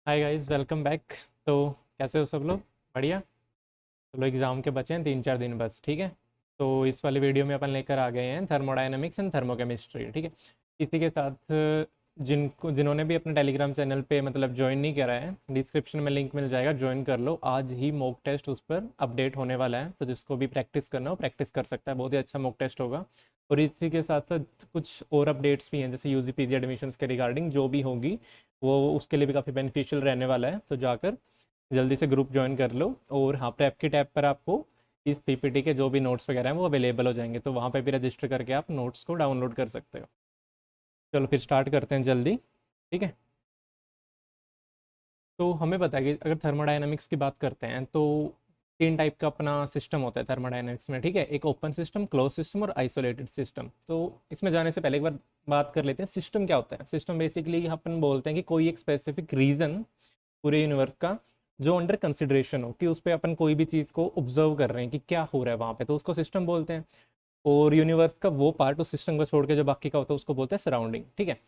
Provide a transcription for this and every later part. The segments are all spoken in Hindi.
Hi guys, welcome back. तो कैसे हो सब लोग? बढ़िया। चलो, एग्ज़ाम के बचे हैं 3-4 दिन बस। ठीक है। तो इस वाले वीडियो में अपन लेकर आ गए हैं थर्मोडायनामिक्स एंड थर्मोकेमिस्ट्री। ठीक है। इसी के साथ जिन्होंने भी अपने टेलीग्राम चैनल पे मतलब ज्वाइन नहीं करा है, डिस्क्रिप्शन में लिंक मिल जाएगा, ज्वाइन कर लो। आज ही मॉक टेस्ट उस पर अपडेट होने वाला है, तो जिसको भी प्रैक्टिस करना हो प्रैक्टिस कर सकता है। बहुत ही अच्छा मॉक टेस्ट होगा। और इसी के साथ साथ कुछ और अपडेट्स भी हैं, जैसे यूजी पीजी एडमिशन्स के रिगार्डिंग जो भी होगी वो उसके लिए भी काफ़ी बेनिफिशियल रहने वाला है। तो जाकर जल्दी से ग्रुप ज्वाइन कर लो। और हाँ, प्रेप की टैब पर आपको इस पीपीटी के जो भी नोट्स वगैरह हैं वो अवेलेबल हो जाएंगे, तो वहाँ पे भी रजिस्टर करके आप नोट्स को डाउनलोड कर सकते हो। चलो फिर स्टार्ट करते हैं जल्दी। ठीक है। तो हमें पता है कि अगर थर्मोडायनामिक्स की बात करते हैं तो तीन टाइप का अपना सिस्टम होता है थर्मोडायनामिक्स में। ठीक है। एक ओपन सिस्टम, क्लोज सिस्टम और आइसोलेटेड सिस्टम। तो इसमें जाने से पहले एक बार बात कर लेते हैं सिस्टम क्या होता है। सिस्टम बेसिकली अपन बोलते हैं कि कोई एक स्पेसिफिक रीजन पूरे यूनिवर्स का जो अंडर कंसिडरेशन हो, कि उस पर अपन कोई भी चीज़ को ऑब्जर्व कर रहे हैं कि क्या हो रहा है वहाँ पे, तो उसको सिस्टम बोलते हैं। और यूनिवर्स का वो पार्ट उस सिस्टम को छोड़ के जो बाकी का होता है उसको बोलते हैं सराउंडिंग। ठीक है।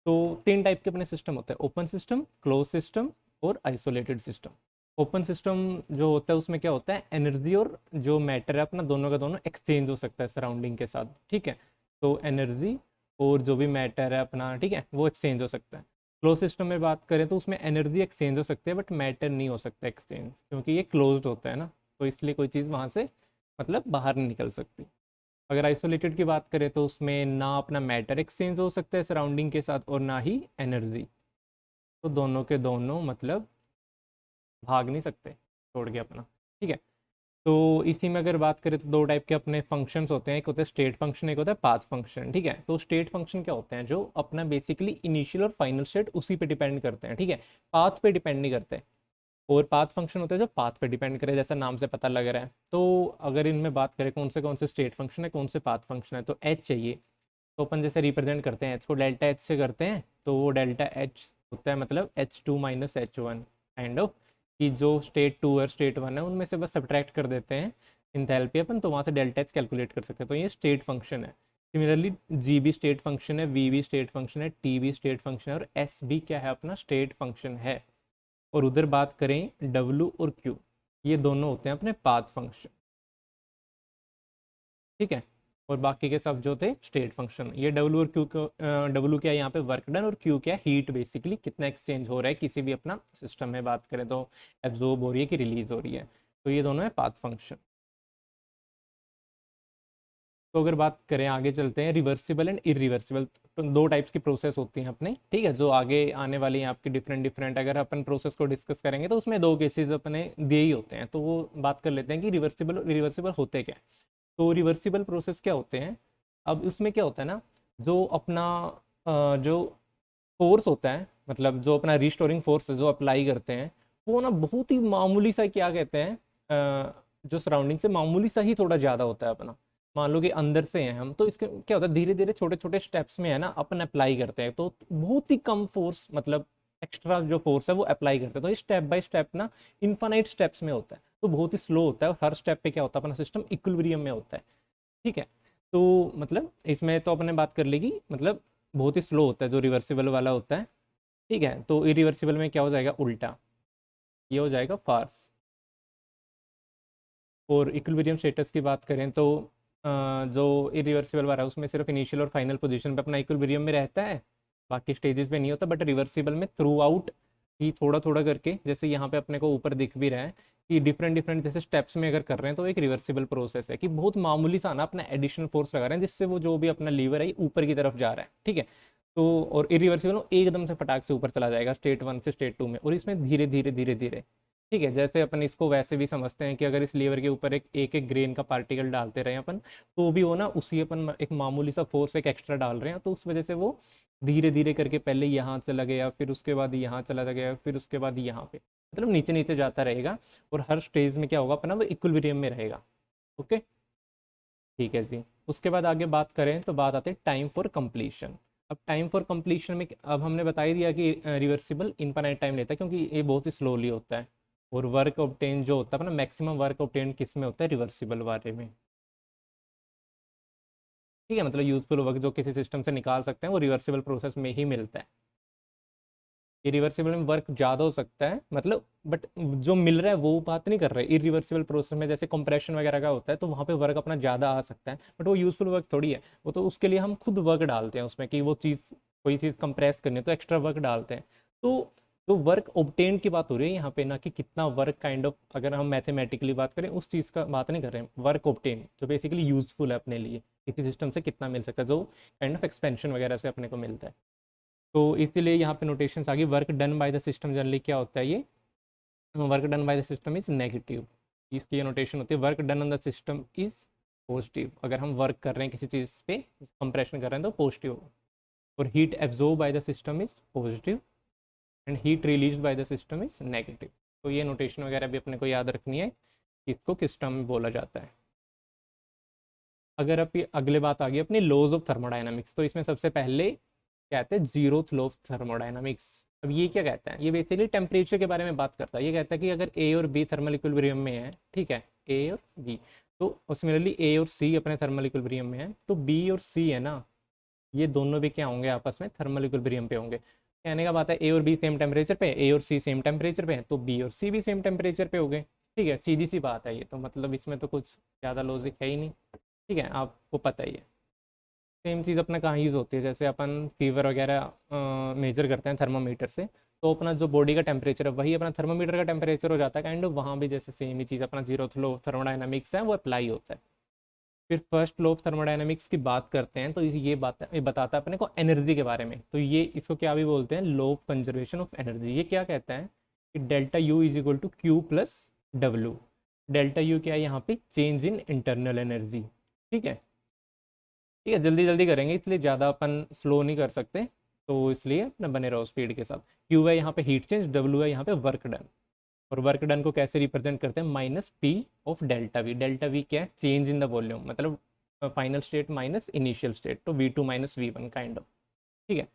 तो तीन टाइप के अपने सिस्टम होते हैं: ओपन सिस्टम, क्लोज सिस्टम और आइसोलेटेड सिस्टम। ओपन सिस्टम जो होता है उसमें क्या होता है, एनर्जी और जो मैटर है अपना दोनों का दोनों एक्सचेंज हो सकता है सराउंडिंग के साथ। ठीक है। तो एनर्जी और जो भी मैटर है अपना, ठीक है, वो एक्सचेंज हो सकता है। क्लोज सिस्टम में बात करें तो उसमें एनर्जी एक्सचेंज हो सकती है बट मैटर नहीं हो सकता एक्सचेंज, क्योंकि ये क्लोज्ड होता है ना, तो इसलिए कोई चीज़ वहाँ से मतलब बाहर नहीं निकल सकती। अगर आइसोलेटेड की बात करें तो उसमें ना अपना मैटर एक्सचेंज हो सकता है सराउंडिंग के साथ और ना ही एनर्जी, तो दोनों के दोनों मतलब भाग नहीं सकते छोड़ के अपना। ठीक है। तो इसी में अगर बात करें तो दो टाइप के अपने फंक्शंस होते हैं, एक होता है स्टेट फंक्शन, एक होता है पाथ फंक्शन। ठीक है। तो स्टेट फंक्शन क्या होते हैं, जो अपना बेसिकली इनिशियल और फाइनल स्टेट उसी पे डिपेंड करते हैं। ठीक है। पाथ पे डिपेंड नहीं करते। और पाथ फंक्शन होता है जो पाथ पे डिपेंड करे, जैसा नाम से पता लग रहा है। तो अगर इनमें बात करें कौन से स्टेट फंक्शन है, कौन से पाथ फंक्शन है, तो एच चाहिए। तो अपन जैसे रिप्रेजेंट करते हैं एच को डेल्टा एच से करते हैं, तो वो डेल्टा एच होता है मतलब H2 - H1 काइंड ऑफ, कि जो स्टेट टू और स्टेट वन है उनमें से बस सब्ट्रैक्ट कर देते हैं इंथैल्पी अपन, तो वहाँ से डेल्टा एच कैलकुलेट कर सकते हैं। तो ये स्टेट फंक्शन है। सिमिलरली जी भी स्टेट फंक्शन है, वी भी स्टेट फंक्शन है, टी भी स्टेट फंक्शन है और एस भी क्या है अपना स्टेट फंक्शन है। और उधर बात करें डब्ल्यू और क्यू, ये दोनों होते हैं अपने पाथ फंक्शन। ठीक है। और बाकी के सब जो थे स्टेट फंक्शन। ये डब्ल्यू और क्यू को, डब्ल्यू क्या है यहाँ पे वर्क डन, और क्यू क्या है हीट, बेसिकली कितना एक्सचेंज हो रहा है किसी भी अपना सिस्टम में बात करें तो एब्जॉर्ब हो रही है कि रिलीज हो रही है। तो ये दोनों है पाथ फंक्शन। तो अगर बात करें आगे चलते हैं रिवर्सिबल एंड इरिवर्सिबल। तो दो टाइप्स की प्रोसेस होती हैं अपने। ठीक है। जो आगे आने वाली हैं आपकी डिफरेंट डिफरेंट, अगर अपन प्रोसेस को डिस्कस करेंगे तो उसमें दो केसेस अपने दिए ही होते हैं, तो वो बात कर लेते हैं कि रिवर्सिबल और इरिवर्सिबल होते क्या हैं। तो रिवर्सिबल प्रोसेस क्या होते हैं, अब उसमें क्या होता है ना, जो अपना जो फोर्स होता है, मतलब जो अपना रिस्टोरिंग फोर्स जो अप्लाई करते हैं, वो ना बहुत ही मामूली सा, क्या कहते हैं, जो सराउंडिंग से मामूली सा ही थोड़ा ज़्यादा होता है अपना। मान लो कि अंदर से हैं हम, तो इसके क्या होता है, धीरे धीरे छोटे छोटे स्टेप्स में है ना अपन अप्लाई करते हैं, तो बहुत ही कम फोर्स, मतलब एक्स्ट्रा जो फोर्स है वो अप्लाई करते हैं। तो ये स्टेप बाय स्टेप ना इन्फानाइट स्टेप्स में होता है, तो बहुत ही स्लो होता है, और हर स्टेप पे क्या होता है अपना सिस्टम इक्विलिब्रियम में होता है। ठीक है। तो मतलब इसमें तो अपने बात कर लेगी, मतलब बहुत ही स्लो होता है जो रिवर्सिबल वाला होता है। ठीक है। तो इरिवर्सिबल में क्या हो जाएगा, उल्टा, ये हो जाएगा फार्स। और इक्विलिब्रियम स्टेटस की बात करें तो जो इरिवर्सिबल वाला है उसमें सिर्फ इनिशियल और फाइनल पोजीशन पे अपना इक्विलिब्रियम में रहता है, बाकी स्टेजेस पे नहीं होता। बट रिवर्सिबल में थ्रू आउट ही थोड़ा थोड़ा करके, जैसे यहाँ पे अपने को ऊपर दिख भी रहा है कि डिफरेंट डिफरेंट जैसे स्टेप्स में अगर कर रहे हैं, तो एक रिवर्सिबल प्रोसेस है कि बहुत मामूली सा ना अपना एडिशनल फोर्स लगा रहे हैं, जिससे वो जो भी अपना लीवर है ऊपर की तरफ जा रहा है। ठीक है। तो और इरिवर्सिबल एकदम से फटाक से ऊपर चला जाएगा स्टेट वन से स्टेट टू में, और इसमें धीरे धीरे धीरे धीरे। ठीक है। जैसे अपन इसको वैसे भी समझते हैं कि अगर इस लीवर के ऊपर एक एक ग्रेन का पार्टिकल डालते रहे अपन, तो भी वो ना उसी अपन एक मामूली सा फोर्स एक एक्स्ट्रा डाल रहे हैं, तो उस वजह से वो धीरे धीरे करके पहले यहाँ चला गया, फिर उसके बाद यहाँ चला गया, फिर उसके बाद यहाँ पे, मतलब नीचे नीचे जाता रहेगा। और हर स्टेज में क्या होगा अपना, वो इक्विलिब्रियम में रहेगा। ओके। ठीक है जी। उसके बाद आगे बात करें तो बात आती है टाइम फॉर कंप्लीशन। अब टाइम फॉर कंप्लीशन में अब हमने बता ही दिया कि रिवर्सिबल इनफाइनाइट टाइम लेता है, क्योंकि ये बहुत ही स्लोली होता है। और वर्क ऑब्टेन जो होता है अपना, मैक्सिमम वर्क ऑब्टेन किस में होता है, रिवर्सिबल वाले में। ठीक है। मतलब यूजफुल वर्क जो किसी सिस्टम से निकाल सकते हैं वो रिवर्सिबल प्रोसेस में ही मिलता है। इरिवर्सिबल में वर्क ज़्यादा हो सकता है, मतलब बट जो मिल रहा है वो बात नहीं कर रहे। इरिवर्सिबल प्रोसेस में जैसे कंप्रेशन वगैरह का होता है तो वहाँ पे वर्क अपना ज़्यादा आ सकता है, बट वो यूजफुल वर्क थोड़ी है। वो तो उसके लिए हम खुद वर्क डालते हैं उसमें कि वो चीज़, कोई चीज़ कंप्रेस करनी है तो एक्स्ट्रा वर्क डालते हैं। तो वर्क ऑब्टेन की बात हो रही है यहाँ पे, ना कि कितना वर्क काइंड ऑफ, अगर हम मैथमेटिकली बात करें उस चीज़ का बात नहीं कर रहे हैं। वर्क ऑब्टेन जो बेसिकली यूजफुल है अपने लिए, किसी सिस्टम से कितना मिल सकता है, जो काइंड ऑफ एक्सपेंशन वगैरह से अपने को मिलता है। तो इसीलिए यहाँ पे नोटेशंस आ गई। Work done by the system generally क्या होता है, ये work done by the system is negative. इसकी ये नोटेशन होती है, work done on the system is positive. अगर हम वर्क कर रहे हैं किसी चीज़ पे, कंप्रेशन कर रहे हैं तो पॉजिटिव होगा। और heat absorb by the system is positive and heat release by the system is negative. तो ये नोटेशन वगैरह भी अपने को याद रखनी है, इसको किस टर्म में बोला जाता है। अगर अब ये अगले बात आ गई अपनी लॉज ऑफ थर्मोडाइनमिक्स, तो इसमें सबसे पहले कहते हैं जीरोथ लॉ ऑफ थर्मोडाइनमिक्स। अब ये क्या कहता है, ये बेसिकली टेम्परेचर के बारे में बात करता है। ये कहता है कि अगर ए और बी थर्मल इक्विलिब्रियम में है, ठीक है, ए और बी, तो सिमिलरली ए और सी अपने थर्मल इक्विलिब्रियम में है, तो बी और सी है ना, ये दोनों भी क्या होंगे, आपस में थर्मल इक्विलिब्रियम पे होंगे। कहने का बात है ए और बी सेम टेम्परेचर पे, ए और सी सेम टेम्परेचर पे है, तो बी और सी भी सेम टेम्परेचर पे हो गए। ठीक है, सीधी सी बात है ये तो, मतलब इसमें तो कुछ ज़्यादा लॉजिक है ही नहीं। ठीक है, आपको पता ही है। सेम चीज़ अपना कहाँ यूज़ होती है, जैसे अपन फीवर वगैरह मेजर करते हैं थर्मामीटर से, तो अपना जो बॉडी का टेम्परेचर है वही अपना थर्मामीटर का टेम्परेचर हो जाता है काइंड ऑफ। वहाँ भी जैसे सेम ही चीज़ अपना जीरोथ लॉ ऑफ थर्मोडाइनमिक्स है वो अप्लाई होता है। फिर फर्स्ट लॉ ऑफ थर्मोडाइनमिक्स की बात करते हैं, तो ये बताता है अपने को एनर्जी के बारे में। तो ये इसको क्या भी बोलते हैं, law of conservation of energy. ये क्या कहता है कि delta U is equal to Q plus W. Delta U क्या है यहाँ पे, चेंज इन इंटरनल एनर्जी। ठीक है, ठीक है, जल्दी जल्दी करेंगे इसलिए ज़्यादा अपन स्लो नहीं कर सकते, तो इसलिए अपना बने रहो स्पीड के साथ। क्यू है यहाँ पे हीट चेंज, डब्ल्यू है यहाँ पे वर्क डन। और वर्क डन को कैसे रिप्रेजेंट करते हैं, minus P of delta we. Delta we क्या है, चेंज इन द वॉल्यूम, मतलब final state minus initial state, तो V2 minus V1 kind of. ठीक है,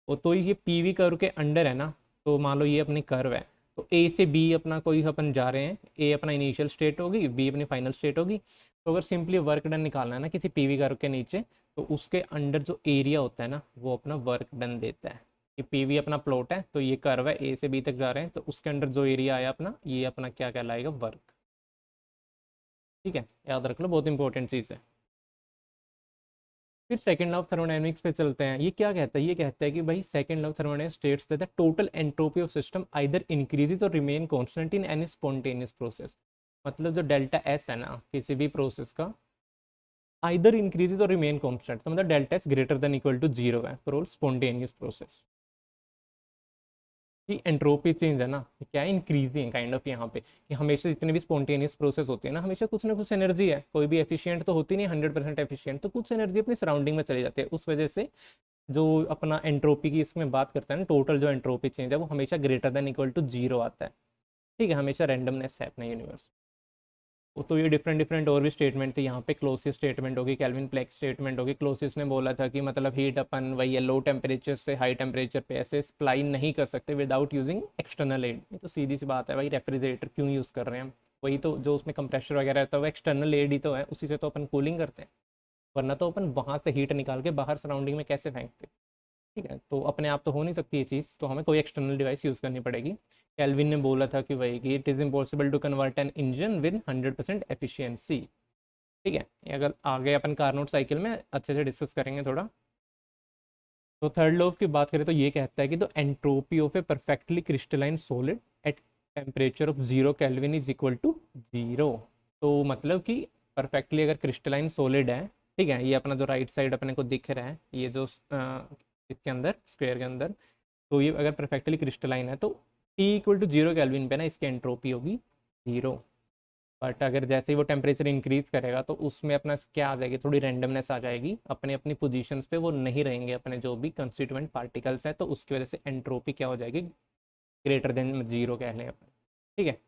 वो तो ये पी वी कर्व के अंडर है ना, तो मान लो ये अपनी कर्व है, तो ए से बी अपना कोई अपन जा रहे हैं, ए अपना इनिशियल स्टेट होगी, बी अपनी फाइनल स्टेट होगी। तो अगर सिंपली वर्क डन निकालना है ना किसी पीवी कर्व के नीचे, तो उसके अंडर जो एरिया होता है ना वो अपना वर्क डन देता है। ये पीवी अपना प्लॉट है, तो ये कर्व है, ए से बी तक जा रहे हैं, तो उसके अंडर जो एरिया आया अपना, ये अपना क्या कहलाएगा, वर्क। ठीक है, याद रख लो, बहुत इंपॉर्टेंट चीज़ है। फिर सेकंड लॉ ऑफ थर्मोडायनेमिक्स पे चलते हैं। ये क्या कहता है, ये कहता है कि भाई second law of thermodynamics states that the total entropy of system either increases और remain constant in any spontaneous process. मतलब जो डेल्टा एस है ना किसी भी प्रोसेस का, आइदर इंक्रीजेज और रिमेन कांस्टेंट, तो मतलब delta S greater than equal to zero है फॉर ऑल स्पॉन्टेनियस प्रोसेस। कि एंट्रोपी चेंज है ना, क्या है, इंक्रीजिंग काइंड ऑफ यहाँ पे, कि हमेशा जितने भी स्पॉन्टेनियस प्रोसेस होती है ना, हमेशा कुछ ना कुछ एनर्जी है, कोई भी एफिशिएंट तो होती नहीं 100% एफिशिएंट, तो कुछ एनर्जी अपनी सराउंडिंग में चली जाती है। उस वजह से जो अपना एंट्रोपी की इसमें बात करता है ना, टोटल जो एंट्रोपी चेंज है वो हमेशा greater than equal to zero आता है। ठीक है, हमेशा रैंडमनेस है अपना यूनिवर्स। वो तो ये डिफरेंट डिफरेंट और भी स्टेटमेंट थी यहाँ पे। क्लोसियस स्टेटमेंट होगी, कैल्विन प्लैंक स्टेटमेंट होगी। क्लोसियस ने बोला था कि मतलब हीट अपन वही है लो टेम्परेचर से हाई टेम्परेचर पे ऐसे सप्लाई नहीं कर सकते विदाउट यूजिंग एक्सटर्नल एड। ये तो सीधी सी बात है भाई, रेफ्रिजरेटर क्यों यूज़ कर रहे हैं हम, वही तो जो उसमें कंप्रेशर वगैरह रहता है वो एक्सटर्नल एड ही तो है, उसी से तो अपन कूलिंग करते हैं, वरना तो अपन वहाँ से हीट निकाल के बाहर सराउंडिंग में कैसे फेंकते। ठीक है, तो अपने आप तो हो नहीं सकती ये चीज़, तो हमें कोई एक्सटर्नल डिवाइस यूज़ करनी पड़ेगी। कैल्विन ने बोला था कि वही कि it is impossible to convert an engine with 100% efficiency. ठीक है, ये अगर आगे अपन कारनोट साइकिल में अच्छे से डिस्कस करेंगे थोड़ा। तो थर्ड लॉ की बात करें तो ये कहता है कि the entropy of a perfectly crystalline solid at temperature of 0 kelvin is equal to zero. तो मतलब कि परफेक्टली अगर क्रिस्टलाइन सॉलिड है, ठीक है, ये अपना जो राइट साइड अपने को दिख रहा है, ये जो इसके अंदर स्क्वायर के अंदर, तो ये अगर परफेक्टली क्रिस्टलाइन है तो टी इक्वल टू 0 केल्विन पे ना इसकी एंट्रोपी होगी जीरो। बट अगर जैसे ही वो टेम्परेचर इंक्रीज करेगा तो उसमें अपना क्या आ जाएगी, थोड़ी रैंडमनेस आ जाएगी, अपने अपनी पोजीशंस पे वो नहीं रहेंगे अपने जो भी कंस्टिट्यूएंट पार्टिकल्स हैं, तो उसकी वजह से एंट्रोपी क्या हो जाएगी, ग्रेटर देन जीरो कह लें अपन। ठीक है,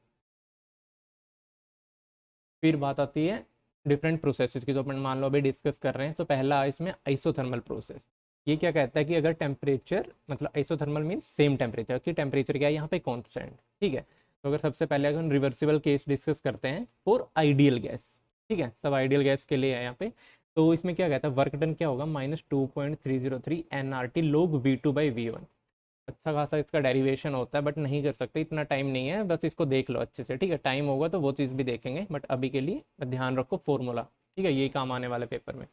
फिर बात आती है डिफरेंट प्रोसेसेस की, जो अपन मान लो अभी डिस्कस कर रहे हैं। तो पहला इसमें आइसोथर्मल प्रोसेस। ये क्या कहता है कि अगर टेम्परेचर, मतलब आइसोथर्मल मीन्स सेम टेम्परेचर, कि टेम्परेचर क्या है यहाँ पे कॉन्स्टेंट। ठीक है, तो अगर सबसे पहले अगर हम रिवर्सिबल केस डिस्कस करते हैं फॉर आइडियल गैस, ठीक है, सब आइडियल गैस के लिए है यहाँ पे। तो इसमें क्या कहता है, वर्क डन क्या होगा, -2.303 nRT log V2/V1। अच्छा खासा इसका डेरिवेशन होता है, बट नहीं कर सकते, इतना टाइम नहीं है, बस इसको देख लो अच्छे से, ठीक है। टाइम होगा तो वो चीज़ भी देखेंगे, बट अभी के लिए ध्यान रखो फॉर्मूला, ठीक है, यही काम आने वाले पेपर में।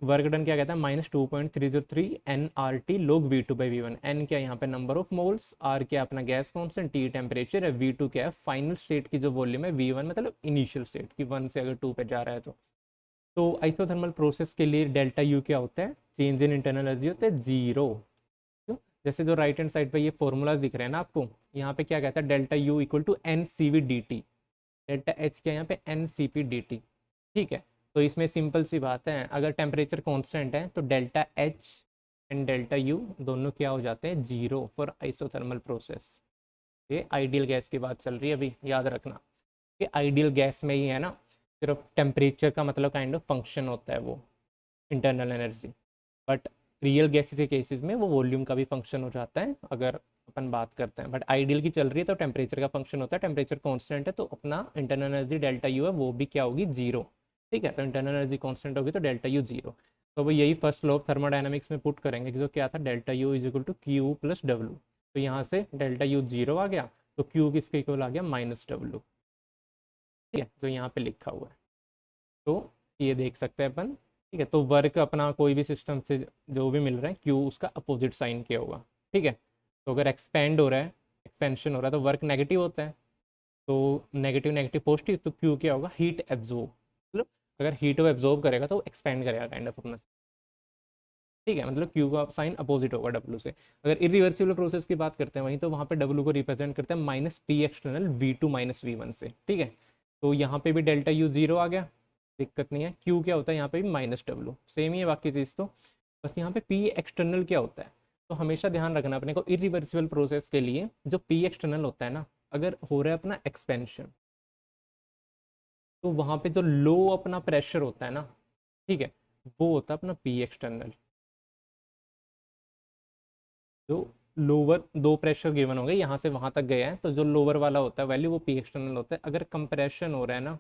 वर्क डन क्या कहता है, -2.303 nRT log V2/V1। n क्या है यहाँ पे नंबर ऑफ मोल्स, R क्या अपना गैस कॉन्स्टेंट, T टेम्परेचर है, V2 क्या है फाइनल स्टेट की जो वॉल्यूम है, V1 मतलब इनिशियल स्टेट की 1 से अगर 2 पे जा रहा है तो आइसोथर्मल प्रोसेस के लिए डेल्टा यू क्या होता है, चेंज इन इंटरनल एनर्जी होता है 0। क्यों? जैसे जो राइट हैंड साइड पे ये फॉर्मूलाज दिख रहे हैं ना आपको, यहाँ पे क्या कहता है, delta U equal to N C V D T, delta H क्या यहाँ पे N C P D T, ठीक है। तो इसमें सिंपल सी बात है, अगर टेम्परेचर कांस्टेंट है तो delta H and delta U दोनों क्या हो जाते हैं, 0 फॉर आइसोथर्मल प्रोसेस। ये आइडियल गैस की बात चल रही है अभी, याद रखना कि आइडियल गैस में ही है ना, सिर्फ टेम्परेचर का मतलब काइंड ऑफ फंक्शन होता है वो, internal energy. But real gases के केसेस में वो वॉल्यूम का भी फंक्शन हो जाता है अगर अपन बात करते हैं। बट आइडियल की चल रही है तो टेम्परेचर का फंक्शन होता है, टेम्परेचर कांस्टेंट है तो अपना इंटरनल एनर्जी डेल्टा यू है वो भी क्या होगी, 0, ठीक है। तो इंटरनल एनर्जी कांस्टेंट होगी तो डेल्टा यू 0। तो वो यही फर्स्ट लॉ ऑफ थर्मोडायनामिक्स में पुट करेंगे कि जो क्या था, delta U is equal to Q plus W. तो यहाँ से डेल्टा यू 0 आ गया तो क्यू किसके इक्वल आ गया, -W, ठीक है, जो यहाँ पे लिखा हुआ है। तो ये देख सकते हैं अपन, ठीक है। तो वर्क अपना कोई भी सिस्टम से जो भी मिल रहा है, क्यू उसका अपोजिट साइन क्या होगा, ठीक है। तो अगर एक्सपेंड हो रहा है, एक्सपेंशन हो रहा है तो वर्क नेगेटिव होता है, तो नेगेटिव नेगेटिव पॉजिटिव, तो क्यू क्या होगा, हीट एब्जॉर्ब, मतलब अगर हीट वो एब्जॉर्ब करेगा तो एक्सपेंड करेगा काइंड ऑफ अपना, ठीक है। मतलब क्यू का साइन अपोजिट होगा डब्ल्यू से। अगर इरिवर्सिबल प्रोसेस की बात करते हैं वहीं, तो वहाँ पे डब्ल्यू को रिप्रेजेंट करते हैं -P एक्सटर्नल V2 -V1 से, ठीक है। तो यहाँ पे भी डेल्टा यू 0 आ गया, दिक्कत नहीं है। क्यू क्या होता है यहाँ पे भी -W, सेम ही है बाकी चीज़ तो, बस यहाँ पे P एक्सटर्नल क्या होता है, तो हमेशा ध्यान रखना अपने को इरिवर्सिबल प्रोसेस के लिए, जो P एक्सटर्नल होता है ना, अगर हो रहा है अपना एक्सपेंशन, तो वहाँ पे जो लो अपना प्रेशर होता है ना, ठीक है, वो होता है अपना P एक्सटर्नल। जो लोअर दो प्रेशर गिवन हो गए, यहाँ से वहाँ तक गया है, तो जो लोअर वाला होता है वैल्यू वो P एक्सटर्नल होता है। अगर कंप्रेशन हो रहा है ना,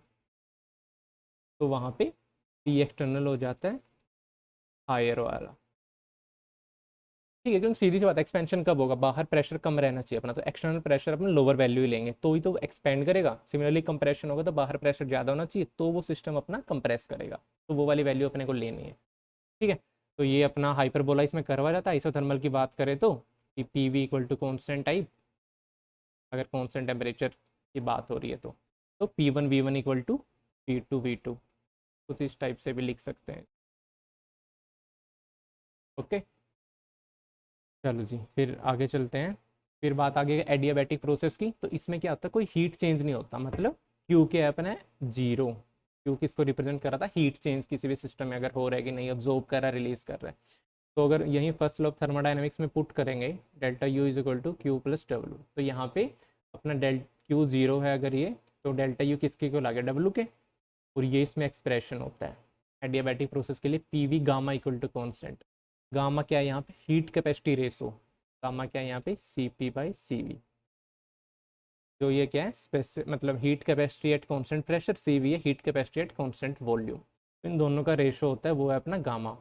तो वहाँ पे P एक्सटर्नल हो जाता है हायर वाला, ठीक है। क्योंकि सीधी सी बात है, एक्सपेंशन कब होगा, बाहर प्रेशर कम रहना चाहिए अपना, तो एक्सटर्नल प्रेशर अपना लोअर वैल्यू ही लेंगे तो ही तो एक्सपेंड करेगा। सिमिलरली कंप्रेशन होगा तो बाहर प्रेशर ज़्यादा होना चाहिए तो वो सिस्टम अपना कंप्रेस करेगा, तो वो वाली वैल्यू अपने को लेनी है, ठीक है। तो ये अपना हाइपरबोला इसमें करवा जाता है। आइसोथर्मल की बात करें तो कि P V equal to constant type, अगर कॉन्स्टेंट टेम्परेचर की बात हो रही है तो P1 V1 equal to P2 V2, कुछ इस टाइप से भी लिख सकते हैं, ओके। चलो जी, फिर आगे चलते हैं। फिर बात आगे एडियाबैटिक प्रोसेस की, तो इसमें क्या होता है, कोई हीट चेंज नहीं होता, मतलब क्यू के अपना है 0। क्यू किसको रिप्रेजेंट कर रहा था, हीट चेंज किसी भी सिस्टम में अगर हो रहा है कि नहीं, अब्जॉर्ब कर रहा है, रिलीज कर रहा है। तो अगर यही फर्स्ट लॉ ऑफ थर्मोडायनेमिक्स में पुट करेंगे, delta U is equal to Q plus W, तो यहाँ पे अपना डेल क्यू 0 है अगर ये, तो डेल्टा यू किसके को लागे, डब्ल्यू के, और ये इसमें एक्सप्रेशन होता है एडियाबैटिक प्रोसेस के लिए, P V gamma equal to constant. Gamma क्या है यहाँ पे, हीट कैपेसिटी रेशो, गामा क्या है यहाँ पे, CP/CV। जो ये क्या है, स्पेसिफिक मतलब heat capacity at constant pressure, CV है heat capacity at constant volume, इन दोनों का रेशो होता है वो है अपना गामा।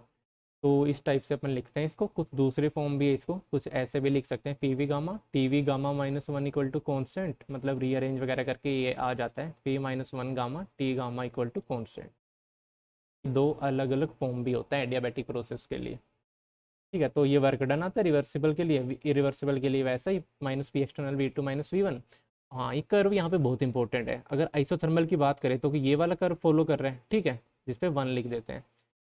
तो इस टाइप से अपन लिखते हैं इसको, कुछ दूसरे फॉर्म भी है इसको, कुछ ऐसे भी लिख सकते हैं, PV gamma TV gamma -1 equal to constant, मतलब रीअरेंज वगैरह करके ये आ जाता है P-1 gamma T gamma equal to constant. दो अलग अलग फॉर्म भी होता है एडियाबैटिक प्रोसेस के लिए, ठीक है। तो ये वर्क डन आता है रिवर्सिबल के लिए, इरिवर्सिबल के लिए वैसा ही -P एक्सटर्नल V2 -V1। हाँ, ये कर्व यहाँ पे बहुत इंपॉर्टेंट है। अगर आइसोथर्मल की बात करें तो कि ये वाला कर्व फॉलो कर रहे हैं, ठीक है, जिसपे 1 लिख देते हैं।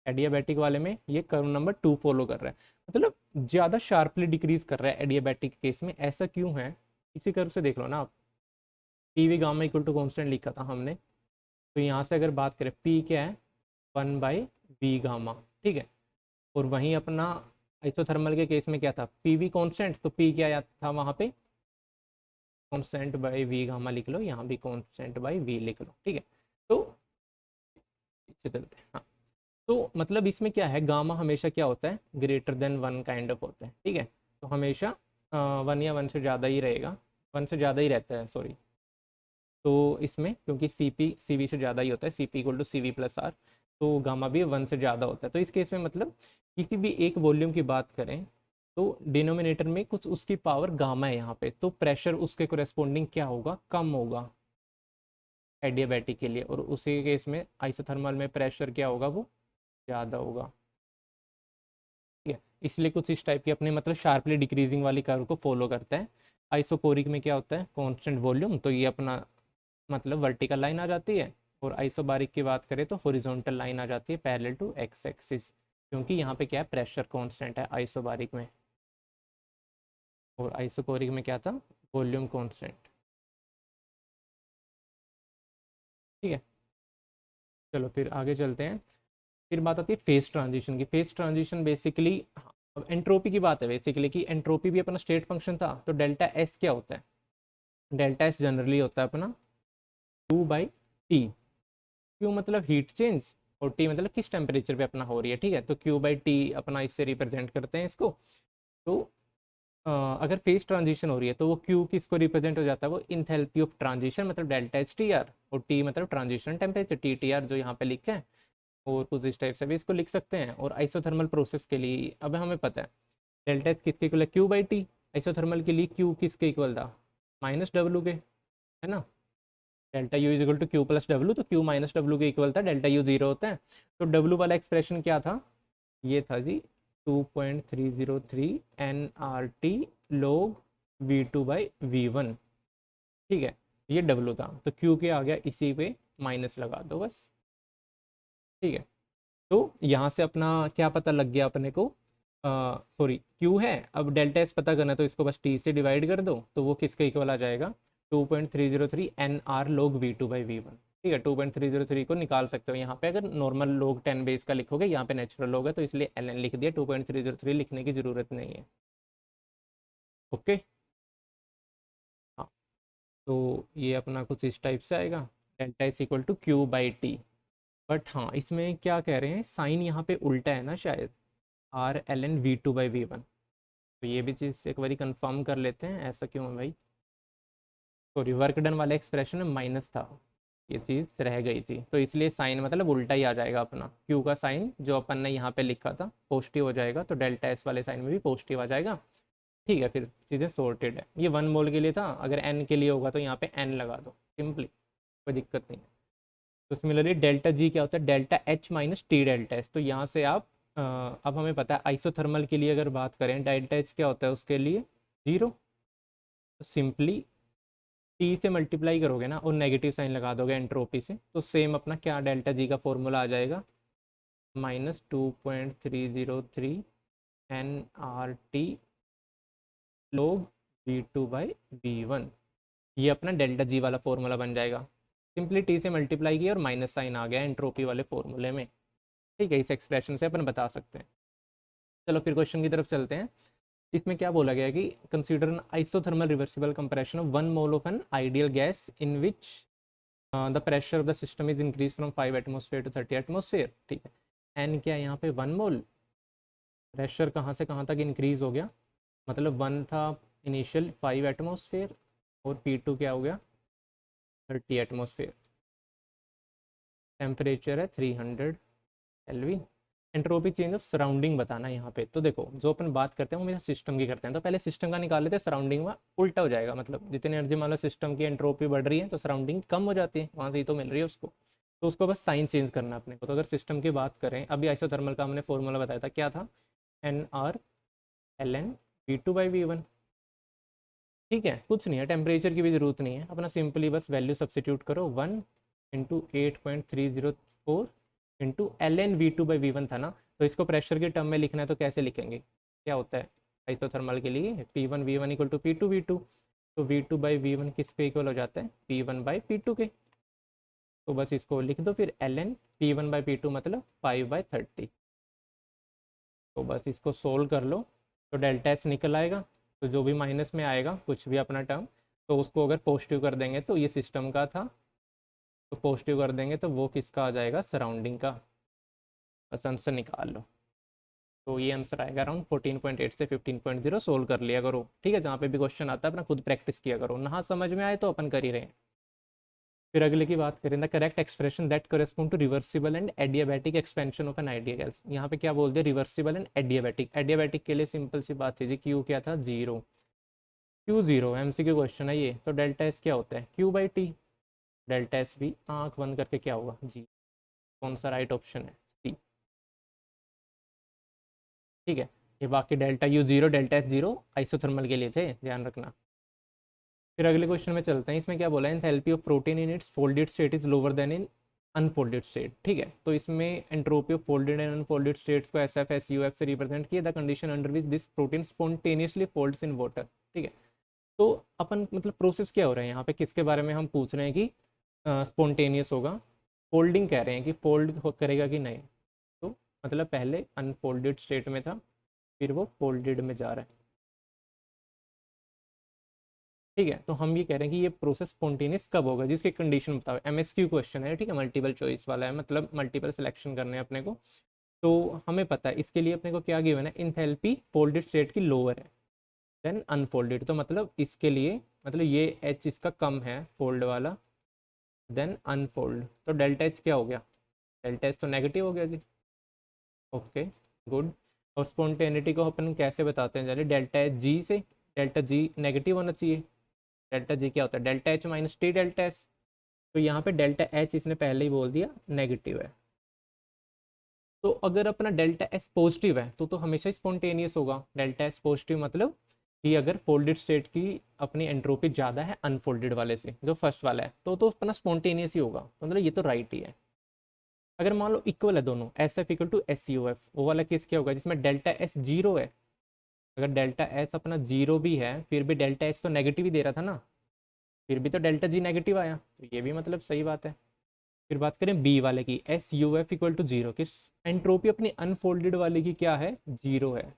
एडियाबैटिक वाले में ये कर्व नंबर 2 फॉलो कर रहा है, मतलब ज़्यादा शार्पली डिक्रीज कर रहा है एडियाबैटिक केस में। ऐसा क्यों है, इसी कर्व से देख लो ना आप, P V gamma equal to constant लिखा था हमने, तो यहाँ से अगर बात करें, पी क्या है, 1/V गामा, ठीक है। और वहीं अपना आइसोथर्मल के केस में क्या था, पी वी कॉन्स्टेंट, तो पी क्या था वहाँ पे, कॉन्स्टेंट बाई वी गामा लिख लो, यहाँ भी कॉन्स्टेंट बाई वी लिख लो, ठीक है। तो पीछे चलते हैं, हाँ। तो मतलब इसमें क्या है, गामा हमेशा क्या होता है, >1 काइंड ऑफ होता है, ठीक है। तो हमेशा 1 या 1 से ज़्यादा ही रहेगा, 1 से ज़्यादा ही रहता है, सॉरी। तो इसमें क्योंकि CV से ज़्यादा ही होता है, CP इक्वल टू CV+R, तो गामा भी 1 से ज़्यादा होता है। तो इस केस में मतलब किसी भी एक वॉल्यूम की बात करें तो डिनोमिनेटर में कुछ उसकी पावर गामा है यहाँ पे, तो प्रेशर उसके कोरेस्पोंडिंग क्या होगा, कम होगा एडियाबैटिक के लिए, और उसी केस में आइसोथर्मल में प्रेशर क्या होगा, वो ज़्यादा होगा। ठीक है, इसलिए कुछ इस टाइप की अपने मतलब शार्पली डिक्रीजिंग वाली कर्व को फॉलो करता है। आइसोकोरिक में क्या होता है, कांस्टेंट वॉल्यूम, तो ये अपना मतलब वर्टिकल लाइन आ जाती है, और आइसोबारिक की बात करें तो हॉरिजॉन्टल लाइन आ जाती है पैरेलल टू एक्स एक्सिस, क्योंकि यहाँ पे क्या है, प्रेशर कांस्टेंट है आइसोबारिक में, और आइसोकोरिक में क्या था, वॉल्यूम कांस्टेंट। ठीक है, चलो फिर आगे चलते हैं। फिर बात आती है फेज ट्रांजिशन की। फेज ट्रांजिशन बेसिकली, अब एंट्रोपी की बात है बेसिकली, कि एंट्रोपी भी अपना स्टेट फंक्शन था, तो डेल्टा एस क्या होता है, डेल्टा एस जनरली होता है अपना Q/T। Q मतलब हीट चेंज, और T मतलब किस टेम्परेचर पे अपना हो रही है। ठीक है, तो Q/T अपना इससे रिप्रेजेंट करते हैं इसको। तो अगर फेज ट्रांजिशन हो रही है तो वो Q किसको रिप्रेजेंट हो जाता है, वो इंथैल्पी ऑफ ट्रांजिशन मतलब डेल्टा एच टी आर, और T मतलब ट्रांजिशन टेम्परेचर TTR जो यहाँ पे लिखा है, और कुछ इस टाइप से भी इसको लिख सकते हैं। और आइसोथर्मल प्रोसेस के लिए अब हमें पता है डेल्टा एच किसके इक्वल है, Q/T। आइसोथर्मल के लिए Q किसके इक्वल था, -W के, है ना। Delta U is equal to Q+W, तो Q -W के इक्वल था, डेल्टा यू जीरो होता है। तो W वाला एक्सप्रेशन क्या था, ये था जी 2.303 nRT log V2/V1। ठीक है, ये W था, तो Q के आ गया, इसी पे माइनस लगा दो बस। ठीक है, तो यहाँ से अपना क्या पता लग गया अपने को, सॉरी Q है, अब डेल्टा एस पता करना है तो इसको बस T से डिवाइड कर दो, तो वो किसके इक्वल आ जाएगा, 2.303 NR log V2/V1। ठीक है, 2.303 को निकाल सकते हो यहाँ पे, अगर नॉर्मल लोग 10 बेस का लिखोगे, यहाँ पे नेचुरल लोग है तो इसलिए ln लिख दिया, 2.303 लिखने की ज़रूरत नहीं है। ओके, हाँ, तो ये अपना कुछ इस टाइप से आएगा, delta is equal to Q/T। But हाँ, इसमें क्या कह रहे हैं, साइन यहाँ पे उल्टा है ना शायद, R ln V2/V1। तो ये भी चीज़ एक बारी कंफर्म कर लेते हैं, ऐसा क्यों है भाई, सॉरी वर्क डन वाला एक्सप्रेशन में माइनस था, ये चीज़ रह गई थी, तो इसलिए साइन मतलब उल्टा ही आ जाएगा अपना, क्यू का साइन जो अपन ने यहाँ पे लिखा था पॉजिटिव हो जाएगा, तो डेल्टा एस वाले साइन में भी पॉजिटिव आ जाएगा। ठीक है, फिर चीज़ें सॉर्टेड है। ये 1 मोल के लिए था, अगर एन के लिए होगा तो यहाँ पे एन लगा दो सिंपली, कोई दिक्कत नहीं है। तो सिमिलरली डेल्टा जी क्या होता है, delta H minus T delta S. तो यहाँ से आप अब हमें पता है आइसोथर्मल के लिए अगर बात करें डेल्टा एच क्या होता है उसके लिए, जीरो। तो सिंपली टी से मल्टीप्लाई करोगे ना और नेगेटिव साइन लगा दोगे एंट्रोपी से, तो सेम अपना क्या डेल्टा जी का फॉर्मूला आ जाएगा, -2.303 nRT log V2/V1। ये अपना डेल्टा जी वाला फॉर्मूला बन जाएगा, सिंपली टी से मल्टीप्लाई किया और माइनस साइन आ गया एंट्रोपी वाले फॉर्मूले में। ठीक है, इस एक्सप्रेशन से अपन बता सकते हैं। चलो फिर क्वेश्चन की तरफ चलते हैं। इसमें क्या बोला गया कि consider an isothermal reversible compression of 1 mole of an ideal gas in which the pressure of the system is increase from 5 atmosphere to 30 atmosphere. ठीक है, एन क्या है यहाँ पे 1 मोल, प्रेशर कहाँ से कहाँ तक इंक्रीज हो गया, मतलब 1 था इनिशियल 5 एटमोसफेयर, और P2 क्या हो गया 30 एटमोसफेयर, टेम्परेचर है 300 kelvin. Entropy change of surrounding बताना है यहाँ पे। तो देखो जो अपन बात करते हैं वो हमेशा सिस्टम की करते हैं, तो पहले सिस्टम का निकाल लेते हैं, सराउंडिंग में उल्टा हो जाएगा, मतलब जितनी एनर्जी मान लो सिस्टम की एंट्रोपी बढ़ रही है तो सराउंडिंग कम हो जाती है, वहाँ से ही तो मिल रही है उसको, तो उसको बस साइन चेंज करना है अपने को। तो अगर सिस्टम की बात करें, अभी आइसोथर्मल का हमने फॉर्मूला बताया था, क्या था, NR ln V2/V1। ठीक है, कुछ नहीं है, टेम्परेचर की भी जरूरत नहीं है, अपना सिंपली बस वैल्यू सब्सिट्यूट करो, 1 × 8.304 इंटू ln V2/V1 था ना, तो इसको प्रेशर के टर्म में लिखना है तो कैसे लिखेंगे, क्या होता है आइसोथर्मल के लिए P1V1 = P2V2, तो V2/V1 किसके इक्वल हो जाता है, P1/P2 के। तो बस इसको लिख दो फिर ln P1/P2 मतलब 5/30। तो बस इसको सोल्व कर लो, तो डेल्टा एस निकल आएगा, तो जो भी माइनस में आएगा कुछ भी अपना टर्म, तो उसको अगर पॉजिटिव कर देंगे तो ये सिस्टम का था, तो पॉजिटिव कर देंगे तो वो किसका आ जाएगा, सराउंडिंग का। बस आंसर निकाल लो, तो ये आंसर आएगा अराउंड 14.8 से 15.0। सोल्व कर लिया करो, ठीक है, जहाँ पे भी क्वेश्चन आता है अपना खुद प्रैक्टिस किया करो, ना समझ में आए तो अपन कर ही रहे हैं। फिर अगले की बात करें, the correct expression that correspond to reversible and adiabatic expansion of an ideal gas. यहाँ पे क्या बोल दिया, रिवर्सिबल एंड एडियाबैटिक। एडियाबैटिक के लिए सिंपल सी बात थी जी, क्यू क्या था, zero. Q zero, MCQ question है ये। तो डेल्टा एस क्या होता है, Q by T. Delta S भी आंख बंद करके क्या होगा, जी। कौन सा राइट ऑप्शन है, सी। ठीक है, ये बाकी delta U zero delta S zero isothermal के लिए थे, ध्यान रखना। फिर अगले क्वेश्चन में चलते हैं। इसमें क्या बोला है, enthalpy of protein in its folded state is lower than in unfolded state. ठीक है, तो इसमें entropy of folded and unfolded states को S F S U F से रिप्रेजेंट किया, the condition under which this protein spontaneously folds in water. ठीक है, तो अपन मतलब प्रोसेस क्या हो रहा है यहाँ पे, किसके बारे में हम पूछ रहे हैं कि स्पॉन्टेनियस होगा, फोल्डिंग कह रहे हैं कि फोल्ड करेगा कि नहीं। तो मतलब पहले अनफोल्डेड स्टेट में था, फिर वो फोल्डेड में जा रहा है। ठीक है, तो हम ये कह रहे हैं कि ये प्रोसेस स्पॉन्टेनियस कब होगा, जिसकी कंडीशन बताओ। एमएसक्यू क्वेश्चन है, ठीक है, मल्टीपल चॉइस वाला है, मतलब मल्टीपल सिलेक्शन करने हैं अपने को। तो हमें पता है इसके लिए अपने को क्या गिवन है, इंथैल्पी फोल्डेड स्टेट की लोअर है देन अनफोल्डेड। तो मतलब इसके लिए मतलब ये एच इसका कम है फोल्ड वाला देन अनफोल्ड। तो डेल्टा एच क्या हो गया, डेल्टा एच तो नेगेटिव हो गया जी। Okay, good. और स्पॉन्टेनिटी को अपन कैसे बताते हैं, चलिए डेल्टा एच जी से। डेल्टा जी नेगेटिव होना चाहिए। डेल्टा जी क्या होता है, delta H minus T delta S. तो यहाँ पे डेल्टा एच इसने पहले ही बोल दिया नेगेटिव है। तो अगर अपना डेल्टा एस पॉजिटिव है तो हमेशा स्पॉन्टेनियस होगा। डेल्टा एस पॉजिटिव मतलब कि अगर फोल्डेड स्टेट की अपनी एंट्रोपी ज़्यादा है अनफोल्डेड वाले से, जो फर्स्ट वाला है, तो अपना स्पॉन्टेनियस ही होगा। तो मतलब ये तो राइट ही है। अगर मान लो इक्वल है दोनों, S F equal to S U F, वो वाला केस क्या होगा जिसमें डेल्टा एस जीरो है। अगर डेल्टा एस अपना जीरो भी है फिर भी डेल्टा एस तो नेगेटिव ही दे रहा था ना, फिर भी तो डेल्टा जी नेगेटिव आया, तो ये भी मतलब सही बात है। फिर बात करें बी वाले की, S U F equal to zero, किस एंट्रोपी अपनी अनफोल्डेड वाले की क्या है, जीरो है।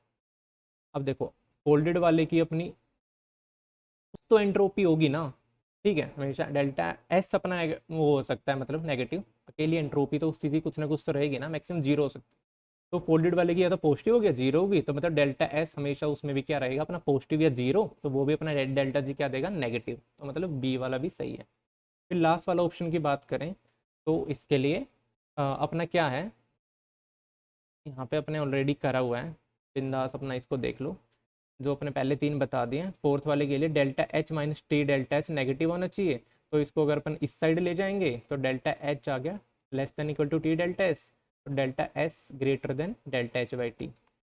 अब देखो फोल्डेड वाले की अपनी तो एंट्रोपी होगी ना। ठीक है, हमेशा डेल्टा एस अपना वो हो सकता है मतलब नेगेटिव, अकेली एंट्रोपी तो उस चीज़ की कुछ ना कुछ तो रहेगी ना, मैक्सिमम जीरो हो सकती है। तो फोल्डेड वाले की या तो पॉजिटिव हो गया जीरो होगी, तो मतलब डेल्टा एस हमेशा उसमें भी क्या रहेगा अपना पॉजिटिव या जीरो, तो वो भी अपना डेल्टा जी क्या देगा, नेगेटिव। तो मतलब बी वाला भी सही है। फिर लास्ट वाला ऑप्शन की बात करें तो इसके लिए अपना क्या है, यहाँ पे अपने ऑलरेडी करा हुआ है, बिंदास अपना इसको देख लो। जो अपने पहले तीन बता दिए हैं, फोर्थ वाले के लिए delta H minus T delta H negative होना चाहिए। तो इसको अगर अपन इस साइड ले जाएंगे तो डेल्टा एच आ गया less than equal to T delta S, तो delta S greater than delta H by T.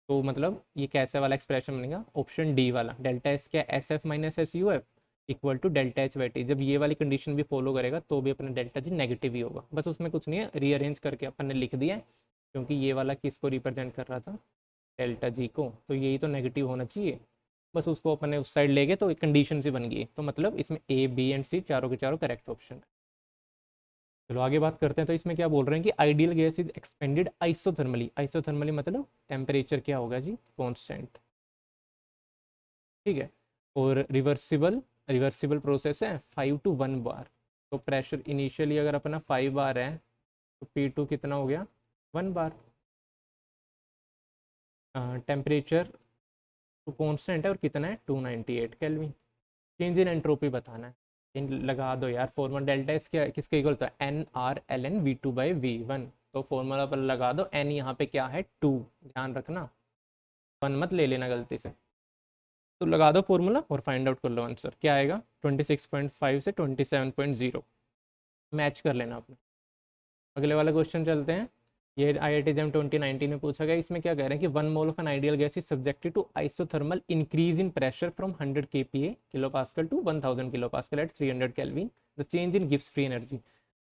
तो मतलब ये कैसे वाला एक्सप्रेशन बनेगा, ऑप्शन डी वाला, डेल्टा एस क्या, S F minus S U F equal to delta H by T. जब ये वाली कंडीशन भी फॉलो करेगा तो भी अपना डेल्टा जी नेगेटिव ही होगा। बस उसमें कुछ नहीं है, रीअरेंज करके अपन ने लिख दिया है, क्योंकि ये वाला किसको रिप्रेजेंट कर रहा था, डेल्टा जी को, तो यही तो नेगेटिव होना चाहिए। बस उसको अपने उस साइड ले गए तो एक कंडीशन सी बन गई। तो मतलब इसमें ए बी एंड सी चारों के चारों करेक्ट ऑप्शन है। चलो आगे बात करते हैं। तो इसमें क्या बोल रहे हैं कि ideal gas is expanded isothermally. Isothermally मतलब टेम्परेचर क्या होगा जी, कॉन्स्टेंट। ठीक है, और रिवर्सिबल, रिवर्सिबल प्रोसेस है 5 to 1 बार। तो प्रेशर इनिशियली अगर अपना 5 बार है तो P2 कितना हो गया, 1 बार। टेम्परेचर तो कॉन्स्टेंट है और कितना है 298 केल्विन। चेंज इन एंट्रोपी बताना है, इन लगा दो यार फॉर्मूला। डेल्टा एस क्या किसके इक्वल होता है, N R L N V two by V one. तो फॉर्मूला पर लगा दो, एन यहाँ पे क्या है 2, ध्यान रखना 1 मत ले लेना गलती से। तो लगा दो फॉर्मूला और फाइंड आउट कर लो आंसर क्या आएगा, 26.5 से 27.0 मैच कर लेना आपने। अगले वाला क्वेश्चन चलते हैं। ये IIT JEM 2019 में पूछा गया। इसमें क्या कह रहे हैं कि 1 mole of an ideal gas is subjected to isothermal increase in pressure from 100 kPa kilo pascal to 1000 kilo pascal at 300 kelvin, the change in गिव्स फ्री एनर्जी।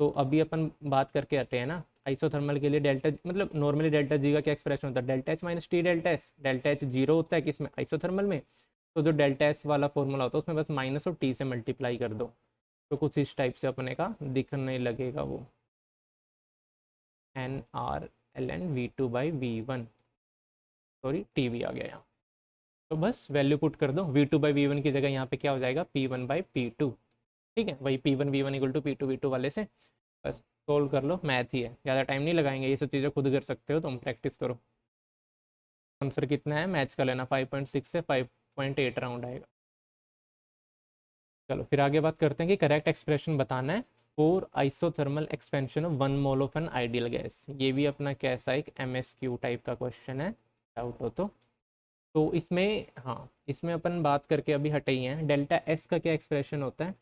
तो अभी अपन बात करके हटे हैं ना, आइसोथर्मल के लिए डेल्टा मतलब नॉर्मली डेल्टा जी का क्या एक्सप्रेशन होता है, delta H minus T delta S. Delta H zero होता है किसमें, आइसोथर्मल में। तो जो डेल्टा एस वाला फॉर्मूला होता है उसमें बस माइनस और टी से मल्टीप्लाई कर दो, तो कुछ इस टाइप से अपने का दिखने लगेगा वो, n R L N V two by V one, sorry T V आ गया यहाँ। तो बस वैल्यू पुट कर दो, V two by V one की जगह यहाँ पे क्या हो जाएगा, P one by P two. ठीक है, वही P one V one equal to P two V two वाले से बस सोल्व कर लो, मैथ ही है, ज़्यादा टाइम नहीं लगाएंगे, ये सब चीज़ें खुद कर सकते हो, तुम प्रैक्टिस करो। आंसर कितना है मैच कर लेना, 5.6 से 5.8 राउंड आएगा। चलो फिर आगे बात करते हैं कि करेक्ट एक्सप्रेशन बताना है for isothermal expansion of 1 mole of an ideal gas. ये भी अपना कैसा एक MSQ टाइप का क्वेश्चन है, डाउट हो तो इसमें हाँ, इसमें अपन बात करके अभी हटे ही हैं। डेल्टा एस का क्या एक्सप्रेशन होता है?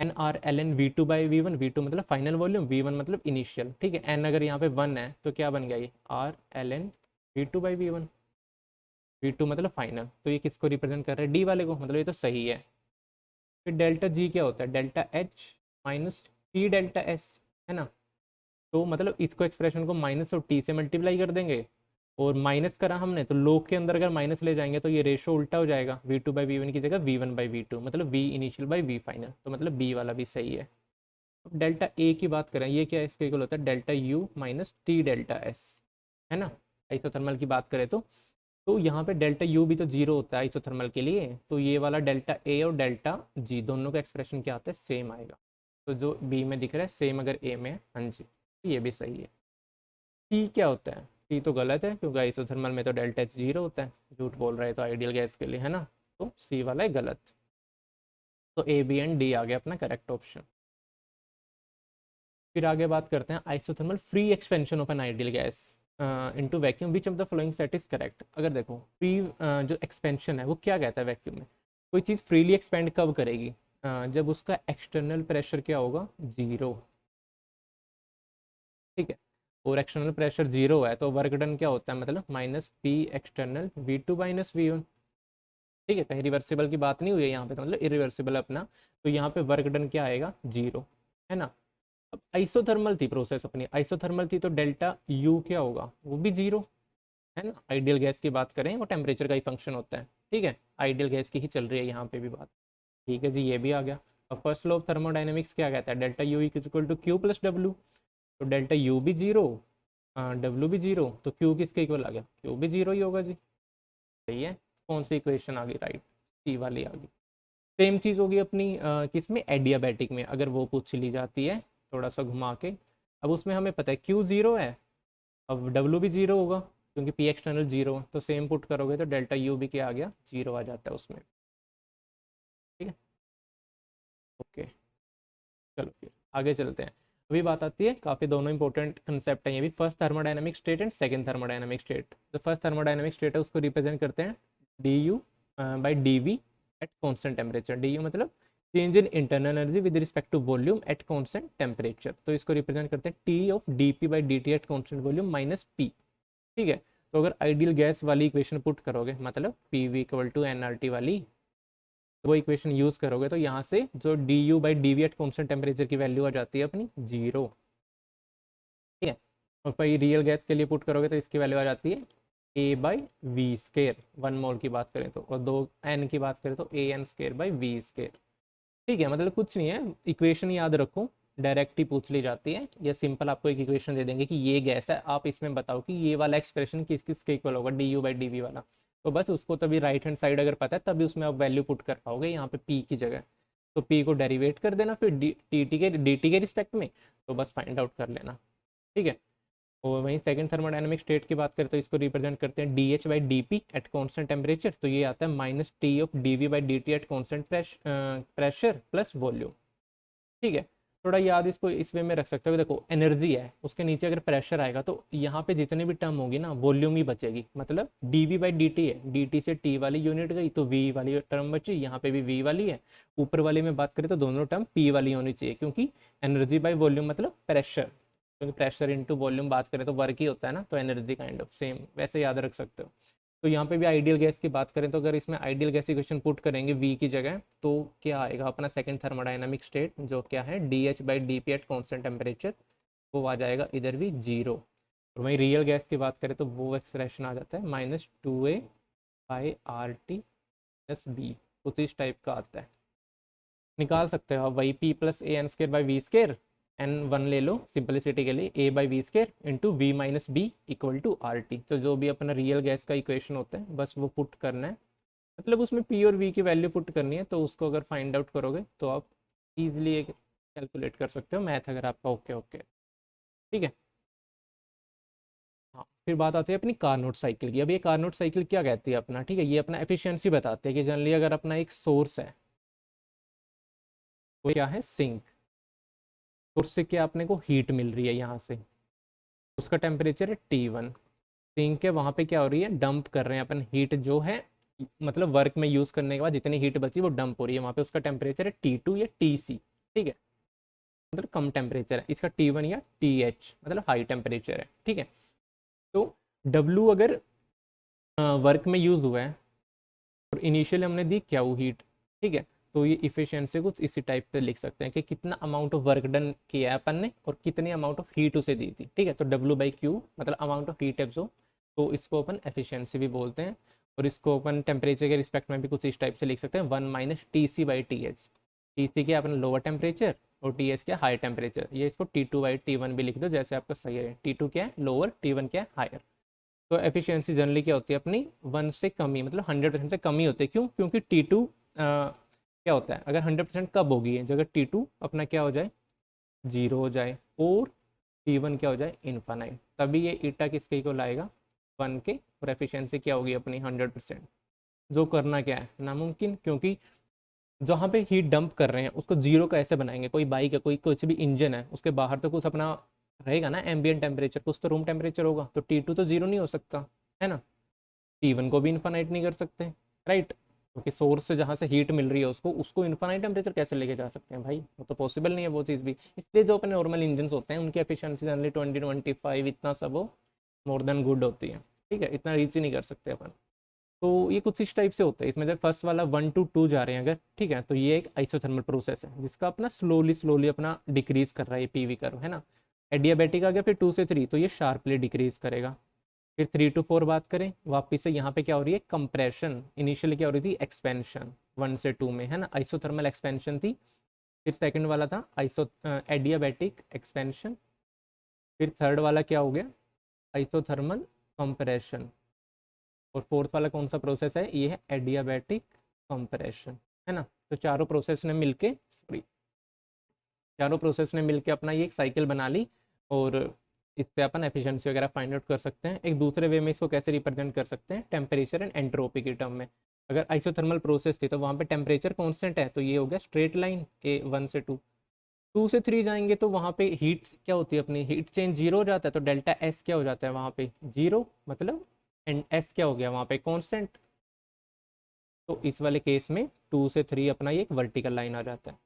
NR ln V2/V1, V2 मतलब फाइनल वॉल्यूम, V1 मतलब इनिशियल, ठीक है। एन अगर यहाँ पे 1 है तो क्या बन गया ये R ln V2/V1, V2 मतलब फाइनल, तो ये किसको रिप्रेजेंट कर रहा है? डी वाले को, मतलब ये तो सही है। फिर डेल्टा जी क्या होता है? Delta H minus T delta S, है ना। तो मतलब इसको एक्सप्रेशन को माइनस और टी से मल्टीप्लाई कर देंगे, और माइनस करा हमने तो लोग के अंदर अगर माइनस ले जाएंगे तो ये रेशो उल्टा हो जाएगा, V2/V1 की जगह V1/V2, मतलब V initial by V final, तो मतलब बी वाला भी सही है। अब डेल्टा ए की बात करें, ये क्या है? इसके इक्वल होता है delta you minus T delta S, है ना। आइसोथर्मल की बात करें तो यहाँ पे डेल्टा यू भी तो जीरो होता है आइसोथर्मल के लिए, तो ये वाला डेल्टा ए और डेल्टा जी दोनों का एक्सप्रेशन क्या आता है? सेम आएगा। तो जो बी में दिख रहा है सेम अगर ए में है, हाँ जी, ये भी सही है। सी क्या होता है? सी तो गलत है, क्योंकि आइसोथर्मल में तो डेल्टा एच जीरो होता है, झूठ बोल रहे हैं तो आइडियल गैस के लिए, है ना। तो सी वाला है गलत। तो ए बी एंड डी आ गया अपना करेक्ट ऑप्शन। फिर आगे बात करते हैं isothermal free expansion of an ideal gas into vacuum, which of the following set is correct. अगर देखो फ्री जो एक्सपेंशन है वो क्या कहता है वैक्यूम में? कोई चीज़ फ्रीली एक्सपेंड कब करेगी? जब उसका एक्सटर्नल प्रेशर क्या होगा? जीरो, ठीक है। और एक्सटर्नल प्रेशर जीरो है तो वर्क डन क्या होता है? मतलब minus P external V2 - V1, ठीक है। कहीं रिवर्सिबल की बात नहीं हुई है यहाँ पे, तो मतलब इरिवर्सिबल अपना, तो यहाँ पे वर्क डन क्या आएगा? जीरो, है ना। अब आइसोथर्मल थी प्रोसेस अपनी, आइसोथर्मल थी तो डेल्टा यू क्या होगा? वो भी जीरो, है ना। आइडियल गैस की बात करें वो टेम्परेचर का ही फंक्शन होता है, ठीक है। आइडियल गैस की ही चल रही है यहाँ पे भी बात, ठीक है जी, ये भी आ गया। अब फर्स्ट लॉ ऑफ थर्मोडाइनमिक्स क्या कहता है? Delta U is equal to Q plus W, तो डेल्टा यू भी जीरो, डब्ल्यू भी जीरो, तो क्यू किसके इक्वल आ गया? क्यू भी जीरो ही होगा जी, सही है। कौन सी इक्वेशन आ गई? राइट, सी वाली आ गई। सेम चीज़ होगी अपनी किसमें? एडियाबैटिक में, अगर वो पूछ ली जाती है थोड़ा सा घुमा के। अब उसमें हमें पता है क्यू जीरो है, अब डब्ल्यू भी जीरो होगा क्योंकि पी एक्सटर्नल जीरो है, तो सेम पुट करोगे तो डेल्टा यू भी क्या आ गया? जीरो आ जाता है उसमें, ठीक है। ओके, चलो फिर आगे चलते हैं। अभी बात आती है, काफ़ी दोनों इंपॉर्टेंट कंसेप्ट हैं ये भी, first thermodynamic state and second thermodynamic state. जो फर्स्ट थर्मोडायनामिक स्टेट है उसको रिप्रेजेंट करते हैं d U by D V at constant temperature. D U मतलब change in internal energy with respect to volume at constant temperature, तो इसको रिप्रेजेंट करते हैं T of d P by D T at constant volume minus P, ठीक है। तो अगर आइडियल गैस वाली इक्वेशन पुट करोगे, मतलब P V equal to N R T वाली, वो इक्वेशन यूज करोगे तो यहाँ से जो D U by D V at constant temperature की वैल्यू आ जाती है अपनी जीरो, ठीक है। और भाई रियल गैस के लिए पुट करोगे तो इसकी वैल्यू आ जाती है ए बाई वी स्केयर, 1 मोल की बात करें तो, और 2 n की बात करें तो a n square by V square, ठीक है। मतलब कुछ नहीं है, इक्वेशन याद रखो, डायरेक्ट ही पूछ ली जाती है, या सिंपल आपको एक इक्वेशन दे देंगे कि ये गैस है, आप इसमें बताओ कि ये वाला एक्सप्रेशन किस किस के इक्वल होगा, D U by D V वाला। तो बस उसको तभी राइट हैंड साइड अगर पता है तभी उसमें आप वैल्यू पुट कर पाओगे यहाँ पे पी की जगह, तो पी को डेरिवेट कर देना फिर डी टी के रिस्पेक्ट में, तो बस फाइंड आउट कर लेना, ठीक है। और वहीं सेकंड थर्मोडायनेमिक स्टेट की बात करें तो इसको रिप्रेजेंट करते हैं D H by D P at constant temperature, तो ये आता है minus T of D V by D T at constant pressure plus volume, ठीक है। थोड़ा याद इसको इस वे में रख सकते हो, देखो एनर्जी है, उसके नीचे अगर प्रेशर आएगा तो यहाँ पे जितनी भी टर्म होगी ना वॉल्यूम ही बचेगी, मतलब D V by D T है, डी टी से टी वाली यूनिट गई तो वी वाली टर्म बची, यहाँ पे भी वी वाली है। ऊपर वाली में बात करें तो दोनों टर्म पी वाली होनी चाहिए, क्योंकि एनर्जी बाई वॉल्यूम मतलब प्रेशर, क्योंकि प्रेशर इंटू वॉल्यूम बात करें तो वर्क ही होता है ना, तो एनर्जी काइंड ऑफ सेम वैसे याद रख सकते हो। तो यहाँ पे भी आइडियल गैस की बात करें तो अगर इसमें आइडियल गैस इक्वेशन पुट करेंगे वी की जगह तो क्या आएगा अपना सेकंड थर्मोडायनामिक स्टेट, जो क्या है D H by D P at constant temperature, वो आ जाएगा इधर भी जीरो। और वहीं रियल गैस की बात करें तो वो एक्सप्रेशन आ जाता है minus two A by R T plus B, कुछ इस टाइप का आता है, निकाल सकते हो आप वही P plus a n square by V square, n one ले लो सिंपलिसिटी के लिए, a by V square into V minus b equal to R T, तो जो भी अपना रियल गैस का इक्वेशन होता है बस वो पुट करना है, मतलब उसमें पी और वी की वैल्यू पुट करनी है, तो उसको अगर फाइंड आउट करोगे तो आप इजीली कैलकुलेट कर सकते हो, मैथ अगर आपका ओके ओके, ठीक है। हाँ, फिर बात आती है अपनी कार्नोट साइकिल की। अब ये कार्नोट साइकिल क्या कहती है अपना, ठीक है, ये अपना एफिशिएंसी बताते हैं कि जनरली अगर अपना एक सोर्स है वो क्या है सिंक, सोर्स से क्या अपने को हीट मिल रही है यहाँ से, उसका टेम्परेचर है T1। सिंक के वहाँ पे क्या हो रही है, डंप कर रहे हैं अपन हीट जो है, मतलब वर्क में यूज़ करने के बाद जितनी हीट बची वो डंप हो रही है वहाँ पे, उसका टेम्परेचर है T2 या TC। ठीक है, मतलब कम टेम्परेचर है। इसका T1 या TH मतलब हाई टेम्परेचर है। ठीक है, तो W अगर वर्क में यूज़ हुआ है और इनिशियली हमने दी क्या वो हीट। ठीक है, तो ये इफिशिएंसी कुछ इसी टाइप पे लिख सकते हैं कि कितना अमाउंट ऑफ वर्क डन किया है अपन ने और कितनी अमाउंट ऑफ हीट उसे दी थी। ठीक है, तो W/Q मतलब अमाउंट ऑफ हीट एब्जॉर्ब, तो इसको अपन एफिशिएंसी भी बोलते हैं। और इसको अपन टेम्परेचर के रिस्पेक्ट में भी कुछ इस टाइप से लिख सकते हैं, 1 - TC/TH। TC क्या अपन लोअर टेम्परेचर और TH क्या हाई टेम्परेचर। ये इसको T2/T1 भी लिख दो जैसे आपका सही है। T2 क्या है लोअर, T1 क्या है हायर। तो एफिशिएंसी जनरली क्या होती है अपनी 1 से कम ही, मतलब 100% से कम ही होती है। क्यों? क्योंकि T2 क्या होता है, अगर 100% कब होगी है, जगह T2 अपना क्या हो जाए 0 हो जाए और T1 क्या हो जाए इन्फानाइट, तभी ये ईटा किसके को लाएगा 1 के, और एफिशिएंसी क्या होगी अपनी 100%। जो करना क्या है नामुमकिन, क्योंकि जहाँ पे हीट डंप कर रहे हैं उसको जीरो कैसे बनाएंगे। कोई बाइक है, कोई कुछ भी इंजन है, उसके बाहर तो कुछ अपना रहेगा ना एम्बियंट टेम्परेचर, कुछ तो रूम टेम्परेचर होगा। तो T2 तो जीरो नहीं हो सकता है ना, T1 को भी इन्फानाइट नहीं कर सकते, राइट। क्योंकि सोर्स से जहाँ से हीट मिल रही है उसको उसको इन्फानाइट टेम्परेचर कैसे लेके जा सकते हैं भाई, वो तो पॉसिबल नहीं है वो चीज़ भी। इसलिए जो अपने नॉर्मल इंजन होते हैं उनकी एफिशिएंसी जनरली 20-25 इतना सब वो मोर देन गुड होती है। ठीक है, इतना रीच ही नहीं कर सकते अपन। तो ये कुछ इस टाइप से होता है। इसमें जब फर्स्ट वाला 1 to 2 जा रहे हैं अगर, ठीक है, तो ये एक आइसोथर्मल प्रोसेस है जिसका अपना स्लोली स्लोली अपना डिक्रीज कर रहा है पीवी कर्व, है ना। एडियाबैटिक आ गया फिर 2 से 3, तो ये शार्पली डिक्रीज करेगा। फिर 3 to 4 बात करें वापिस से, यहाँ पे क्या हो रही है कंप्रेशन। इनिशियली क्या हो रही थी एक्सपेंशन 1 से 2 में, है ना, आइसोथर्मल एक्सपेंशन थी। फिर सेकंड वाला था एडियाबैटिक एक्सपेंशन। फिर थर्ड वाला क्या हो गया आइसोथर्मल कंप्रेशन। और फोर्थ वाला कौन सा प्रोसेस है, ये है एडियाबैटिक कंप्रेशन, है ना। तो चारों प्रोसेस ने मिलके, सॉरी, चारों प्रोसेस ने मिलके अपना ये एक साइकिल बना ली। और इससे अपन एफिशिएंसी वगैरह फाइंड आउट कर सकते हैं। एक दूसरे वे में इसको कैसे रिप्रेजेंट कर सकते हैं, टेम्परेचर एंड एंट्रोपी की टर्म में। अगर आइसोथर्मल प्रोसेस थी तो वहाँ पे टेम्परेचर कांस्टेंट है, तो ये हो गया स्ट्रेट लाइन ए 1 से 2। 2 से 3 जाएंगे तो वहाँ पे हीट क्या होती है अपनी, हीट चेंज जीरो हो जाता है, तो डेल्टा एस क्या हो जाता है वहाँ पे जीरो, मतलब एंड एस क्या हो गया वहाँ पे कांस्टेंट। तो इस वाले केस में 2 से 3 अपना ये एक वर्टिकल लाइन आ जाता है।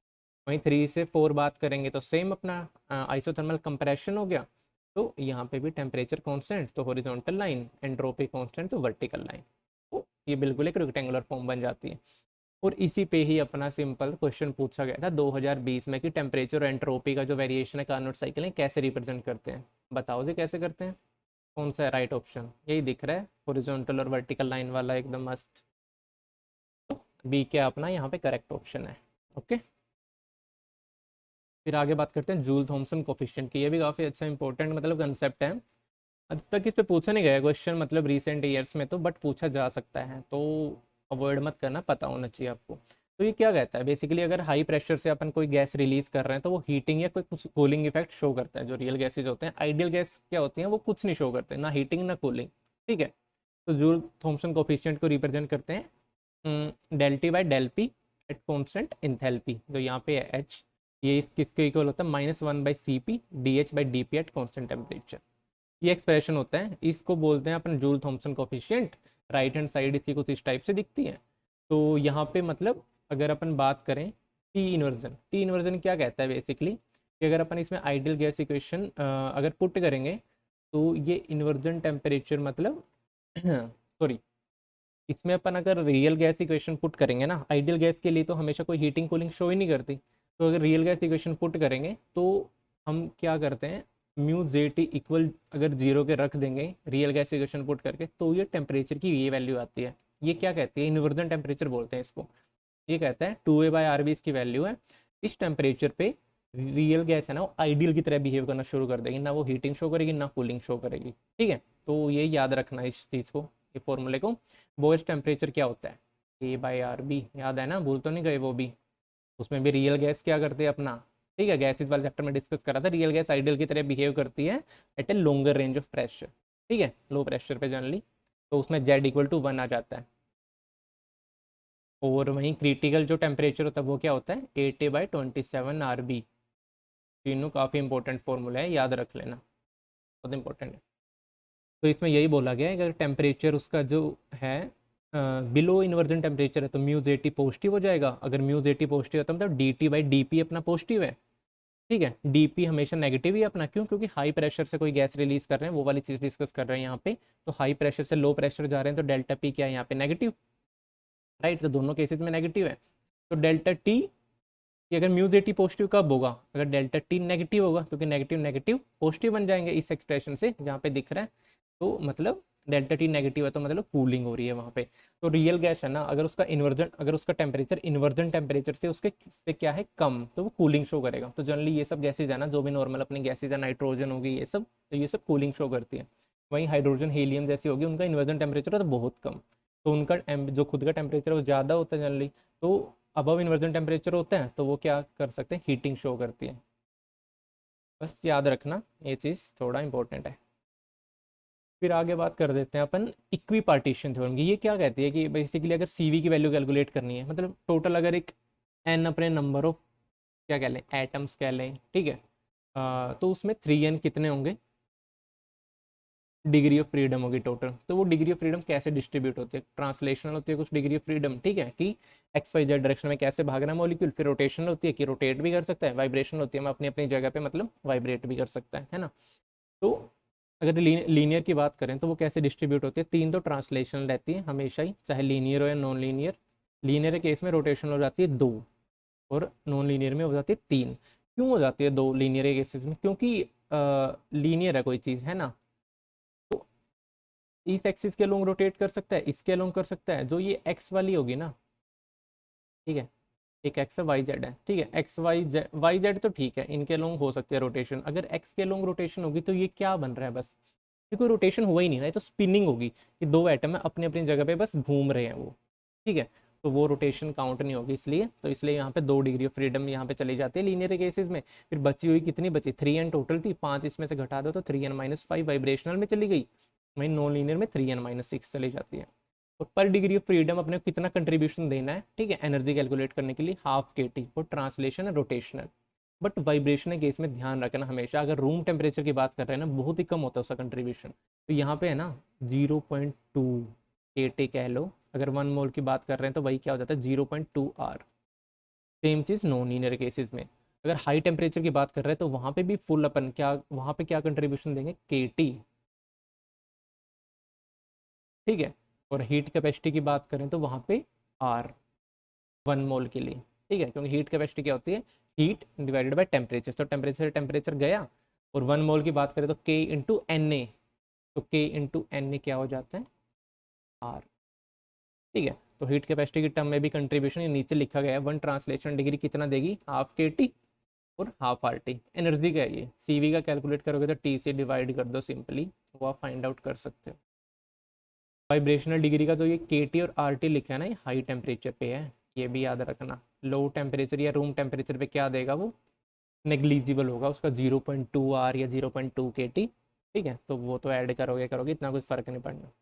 वहीं 3 से 4 बात करेंगे तो सेम अपना आइसोथर्मल कंप्रेशन हो गया, तो यहाँ पे भी टेम्परेचर कांस्टेंट तो हॉरिजॉन्टल लाइन, एंट्रोपी कांस्टेंट तो वर्टिकल लाइन। तो ये बिल्कुल एक रेक्टेंगुलर फॉर्म बन जाती है। और इसी पे ही अपना सिंपल क्वेश्चन पूछा गया था 2020 में कि टेम्परेचर और एंट्रोपी का जो वेरिएशन है कार्नोट साइकिल है कैसे रिप्रेजेंट करते हैं। बताओ जी कैसे करते हैं। कौन सा है राइट ऑप्शन, यही दिख रहा है हॉरिजॉन्टल और वर्टिकल लाइन वाला एकदम मस्त। बी क्या अपना यहाँ पे करेक्ट ऑप्शन है। ओके, फिर आगे बात करते हैं जूल थॉमसन कोफिशिएंट की। ये भी काफ़ी अच्छा इंपॉर्टेंट मतलब कंसेप्ट है। आज तक इस पे पूछा नहीं गया क्वेश्चन मतलब रिसेंट ईयर्स में, तो बट पूछा जा सकता है, तो अवॉइड मत करना, पता होना चाहिए आपको। तो ये क्या कहता है बेसिकली, अगर हाई प्रेशर से अपन कोई गैस रिलीज कर रहे हैं तो वो हीटिंग या कोई कुछ कूलिंग इफेक्ट शो करता है। जो रियल गैसेज होते हैं, आइडियल गैस क्या होती हैं, वो कुछ नहीं शो करते, ना हीटिंग ना कूलिंग। ठीक है, तो जूल थॉमसन कोफिशिएंट को रिप्रेजेंट करते हैं del T by del P at constant enthalpy, जो यहाँ पे है एच, ये इस किसके इक्वल होता है -1/Cp dH/dP at constant temperature. ये एक्सप्रेशन होता है, इसको बोलते हैं अपन Joule Thomson coefficient. Right hand side इसकी कुछ इस टाइप से दिखती है। तो यहाँ पे मतलब अगर अपन बात करें टी इन्वर्जन क्या कहता है बेसिकली, कि अगर अपन इसमें आइडियल गैस इक्वेशन अगर पुट करेंगे तो ये इन्वर्जन टेम्परेचर मतलब सॉरी, इसमें अपन अगर रियल गैस इक्वेशन पुट करेंगे ना आइडियल गैस के लिए, तो हमेशा कोई हीटिंग कूलिंग शो ही नहीं करती। तो अगर रियल गैस इक्वेशन पुट करेंगे तो हम क्या करते हैं, म्यू जे टी इक्वल अगर जीरो के रख देंगे रियल गैस इक्वेशन पुट करके, तो ये टेम्परेचर की ये वैल्यू आती है। ये क्या कहती है, इन्वर्जन टेम्परेचर बोलते हैं इसको। ये कहता है 2A/RB इसकी वैल्यू है। इस टेम्परेचर पे रियल गैस है ना वो आइडियल की तरह बिहेव करना शुरू कर देगी, ना वो हीटिंग शो करेगी ना कूलिंग शो करेगी। ठीक है, तो ये याद रखना इस चीज़ को, ये फॉर्मूले को। बॉयल्स टेम्परेचर क्या होता है, A/RB, याद है ना, भूल तो नहीं गए वो भी। उसमें भी रियल गैस क्या करती है अपना, ठीक है, गैसेस वाले चैप्टर में डिस्कस करा था, रियल गैस आइडियल की तरह बिहेव करती है at a longer range of pressure. ठीक है, लो प्रेशर पे जनरली, तो उसमें Z = 1 आ जाता है। और वहीं क्रिटिकल जो टेम्परेचर होता है वो क्या होता है 8A/27 RB। तीनों काफ़ी इंपॉर्टेंट फॉर्मूला है, याद रख लेना, बहुत इंपॉर्टेंट है। तो इसमें यही बोला गया है कि अगर टेम्परेचर उसका जो है बिलो इन्वर्जन टेम्परेचर है तो म्यूज 80 पॉजिटिव हो जाएगा। अगर म्यूज 80 पॉजिटिव है तो मतलब dt/dp अपना पॉजिटिव है, ठीक है। डीपी हमेशा नेगेटिव ही अपना, क्यों? क्योंकि हाई प्रेशर से कोई गैस रिलीज कर रहे हैं, वो वाली चीज़ डिस्कस कर रहे हैं यहाँ पे। तो हाई प्रेशर से लो प्रेशर जा रहे हैं तो डेल्टा पी क्या है यहाँ पे? Negative, right. तो दोनों केसेस में नेगेटिव है। तो डेल्टा टी कि अगर म्यूज 80 पॉजिटिव कब होगा? अगर डेल्टा टी नेगेटिव होगा, क्योंकि नेगेटिव नेगेटिव पॉजिटिव बन जाएंगे इस एक्सप्रेशन से जहाँ पे दिख रहा है। तो मतलब डेल्टा टी नेगेटिव है तो मतलब कूलिंग हो रही है वहाँ पे। तो रियल गैस है ना, अगर उसका इन्वर्जन, अगर उसका टेम्परेचर इन्वर्जन टेम्परेचर से उसके से क्या है कम, तो वो कूलिंग शो करेगा। तो जनरली ये सब गैसेज है ना, जो भी नॉर्मल अपनी गैसेज है, नाइट्रोजन होगी ये सब, तो ये सब कूलिंग शो करती है। वहीं हाइड्रोजन हीलियम जैसी होगी, उनका इन्वर्जन टेम्परेचर है तो बहुत कम, तो उनका जो खुद का टेम्परेचर है वो ज़्यादा होता है जनरली। तो अबव इन्वर्जन टेम्परेचर होता है तो वो क्या कर सकते हैं? हीटिंग शो करती है। बस याद रखना, ये चीज़ थोड़ा इंपॉर्टेंट है। फिर आगे बात कर देते हैं अपन इक्वी पार्टीशन थ्योरम की। ये क्या कहती है कि बेसिकली अगर सीवी की वैल्यू कैलकुलेट करनी है, मतलब टोटल अगर एक एन अपने नंबर ऑफ क्या कह लें एटम्स कह लें, ठीक है, तो उसमें 3n कितने होंगे? डिग्री ऑफ फ्रीडम होगी टोटल। तो वो डिग्री ऑफ फ्रीडम कैसे डिस्ट्रीब्यूट होती है? ट्रांसलेशनल होती है कुछ डिग्री ऑफ फ्रीडम, ठीक है, कि एक्स वाई जेड डायरेक्शन में कैसे भाग रहा है मॉलिक्यूल। फिर रोटेशनल होती है कि रोटेट भी कर सकता है। वाइब्रेशनल होती है मैं अपनी अपनी जगह पे मतलब वाइब्रेट भी कर सकता है ना। तो अगर लीनियर की बात करें तो वो कैसे डिस्ट्रीब्यूट होती है? 3 तो ट्रांसलेशनल रहती है हमेशा ही, चाहे लीनियर हो या नॉन लीनियर। लीनियर के केस में रोटेशनल हो जाती है 2 और नॉन लीनियर में हो जाती है 3। क्यों हो जाती है 2 लीनियर के केसेस में? क्योंकि लीनियर है कोई चीज़ है ना, तो इस एक्सिस के अलोंग रोटेट कर सकता है, इसके अलोंग कर सकता है। जो ये एक्स वाली होगी ना, ठीक है, एक एक्स है वाई जेड है, ठीक है, एक्स वाई जेड तो ठीक है, इनके अलोंग हो सकती है रोटेशन। अगर एक्स के अलोंग रोटेशन होगी तो ये क्या बन रहा है? बस ये कोई रोटेशन हुआ ही नहीं ना, ये तो स्पिनिंग होगी कि दो एटम है अपनी अपनी जगह पे बस घूम रहे हैं वो, ठीक है। तो वो रोटेशन काउंट नहीं होगी, इसलिए यहाँ पे 2 डिग्री ऑफ फ्रीडम यहाँ पे चली जाती है लीनियर केसेस में। फिर बची हुई कितनी बची? 3n टोटल थी, 5 इसमें से घटा दो तो 3n-5 वाइब्रेशनल में चली गई। वहीं नॉन लीनियर में 3n-6 चली जाती है। और पर डिग्री ऑफ फ्रीडम अपने को कितना कंट्रीब्यूशन देना है, ठीक है, एनर्जी कैलकुलेट करने के लिए? हाफ kT फॉर ट्रांसलेशन है रोटेशनल। बट वाइब्रेशन केस में ध्यान रखना हमेशा, अगर रूम टेम्परेचर की बात कर रहे हैं ना, बहुत ही कम होता है उसका कंट्रीब्यूशन। तो यहाँ पे है ना 0.2 kT कह लो। अगर 1 मोल की बात कर रहे हैं तो वही क्या हो जाता है? 0.2 R। सेम चीज़ नॉन लीनियर केसेस में। अगर हाई टेम्परेचर की बात कर रहे हैं तो वहाँ पे भी फुल अपन क्या, वहाँ पे क्या कंट्रीब्यूशन देंगे? kT, ठीक है। और हीट कैपेसिटी की बात करें तो वहाँ पे R 1 मोल के लिए, ठीक है, क्योंकि हीट कैपेसिटी क्या होती है? Heat divided by temperature. तो टेम्परेचर गया, और 1 मोल की बात करें तो K/Na, तो K/Na क्या हो जाता है? R, ठीक है। तो हीट कैपेसिटी की टर्म में भी कंट्रीब्यूशन नीचे लिखा गया है। 1 ट्रांसलेशन डिग्री कितना देगी? हाफ kT और हाफ RT। एनर्जी का है ये, CV का कैलकुलेट करोगे तो T से डिवाइड कर दो सिंपली, वो आप फाइंड आउट कर सकते हो। वाइब्रेशनल डिग्री का जो ये kT और RT लिखा है ना, ये हाई टेम्परेचर पे है, ये भी याद रखना। लो टेम्परेचर या रूम टेम्परेचर पे क्या देगा? वो नेग्लिजिबल होगा उसका, 0.2 R या 0.2 kT, ठीक है। तो वो तो ऐड करोगे इतना कुछ फर्क नहीं पड़ना।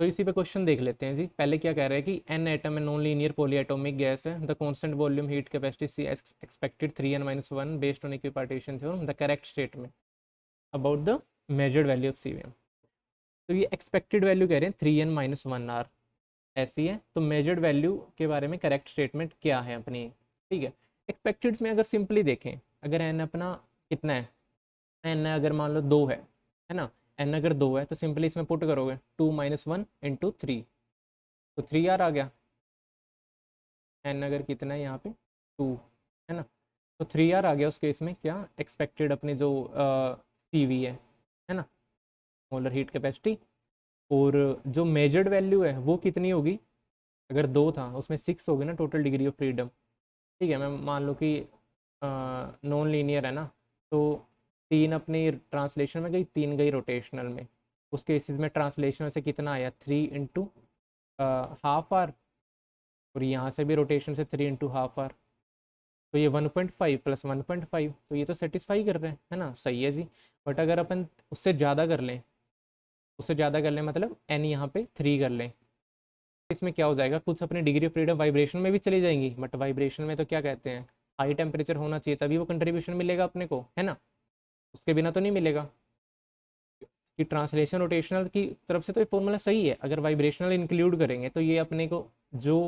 तो इसी पे क्वेश्चन देख लेते हैं जी। पहले क्या कह रहे हैं कि n एटम है, नॉन लीनियर पॉलीएटॉमिक गैस है, the constant volume heat capacity C expected 3n-1 based on equipartition theorem, the correct statement about the measured value of CVM। तो ये एक्सपेक्टेड वैल्यू कह रहे हैं 3n-1 R ऐसी है। तो मेजर्ड वैल्यू के बारे में करेक्ट स्टेटमेंट क्या है अपनी, ठीक है। एक्सपेक्टेड में अगर सिंपली देखें, अगर एन अपना कितना है, एन अगर मान लो 2 है ना, एन अगर 2 है तो सिंपली इसमें पुट करोगे 2-1 × 3, तो 3R आ गया। एन अगर कितना है यहाँ पे 2 है ना, तो 3R आ गया। उस केस में क्या एक्सपेक्टेड अपनी जो CV है ना, मोलर हीट कैपेसिटी, और जो मेजर्ड वैल्यू है वो कितनी होगी? अगर 2 था उसमें 6 होगी ना टोटल डिग्री ऑफ फ्रीडम, ठीक है। मैं मान लो कि नॉन लीनियर है ना, तो 3 अपनी ट्रांसलेशन में गई, 3 गई रोटेशनल में। उस केसेस में ट्रांसलेशन से कितना आया? 3 × हाफ R, और यहाँ से भी रोटेशन से 3 × हाफ R, तो ये 1.5 + 1.5, तो ये तो सेटिस्फाई कर रहे हैं है ना, सही है जी। बट अगर अपन उससे ज़्यादा कर लें, मतलब n यहाँ पे 3 कर लें, इसमें क्या हो जाएगा? कुछ अपनी डिग्री ऑफ फ्रीडम वाइब्रेशन में भी चली जाएंगी, बट वाइब्रेशन में तो क्या कहते हैं, हाई टेम्परेचर होना चाहिए तभी वो कंट्रीब्यूशन मिलेगा अपने को, है ना, उसके बिना तो नहीं मिलेगा। कि ट्रांसलेशन रोटेशनल की तरफ से तो ये फॉर्मूला सही है, अगर वाइब्रेशनल इंक्लूड करेंगे तो ये अपने को जो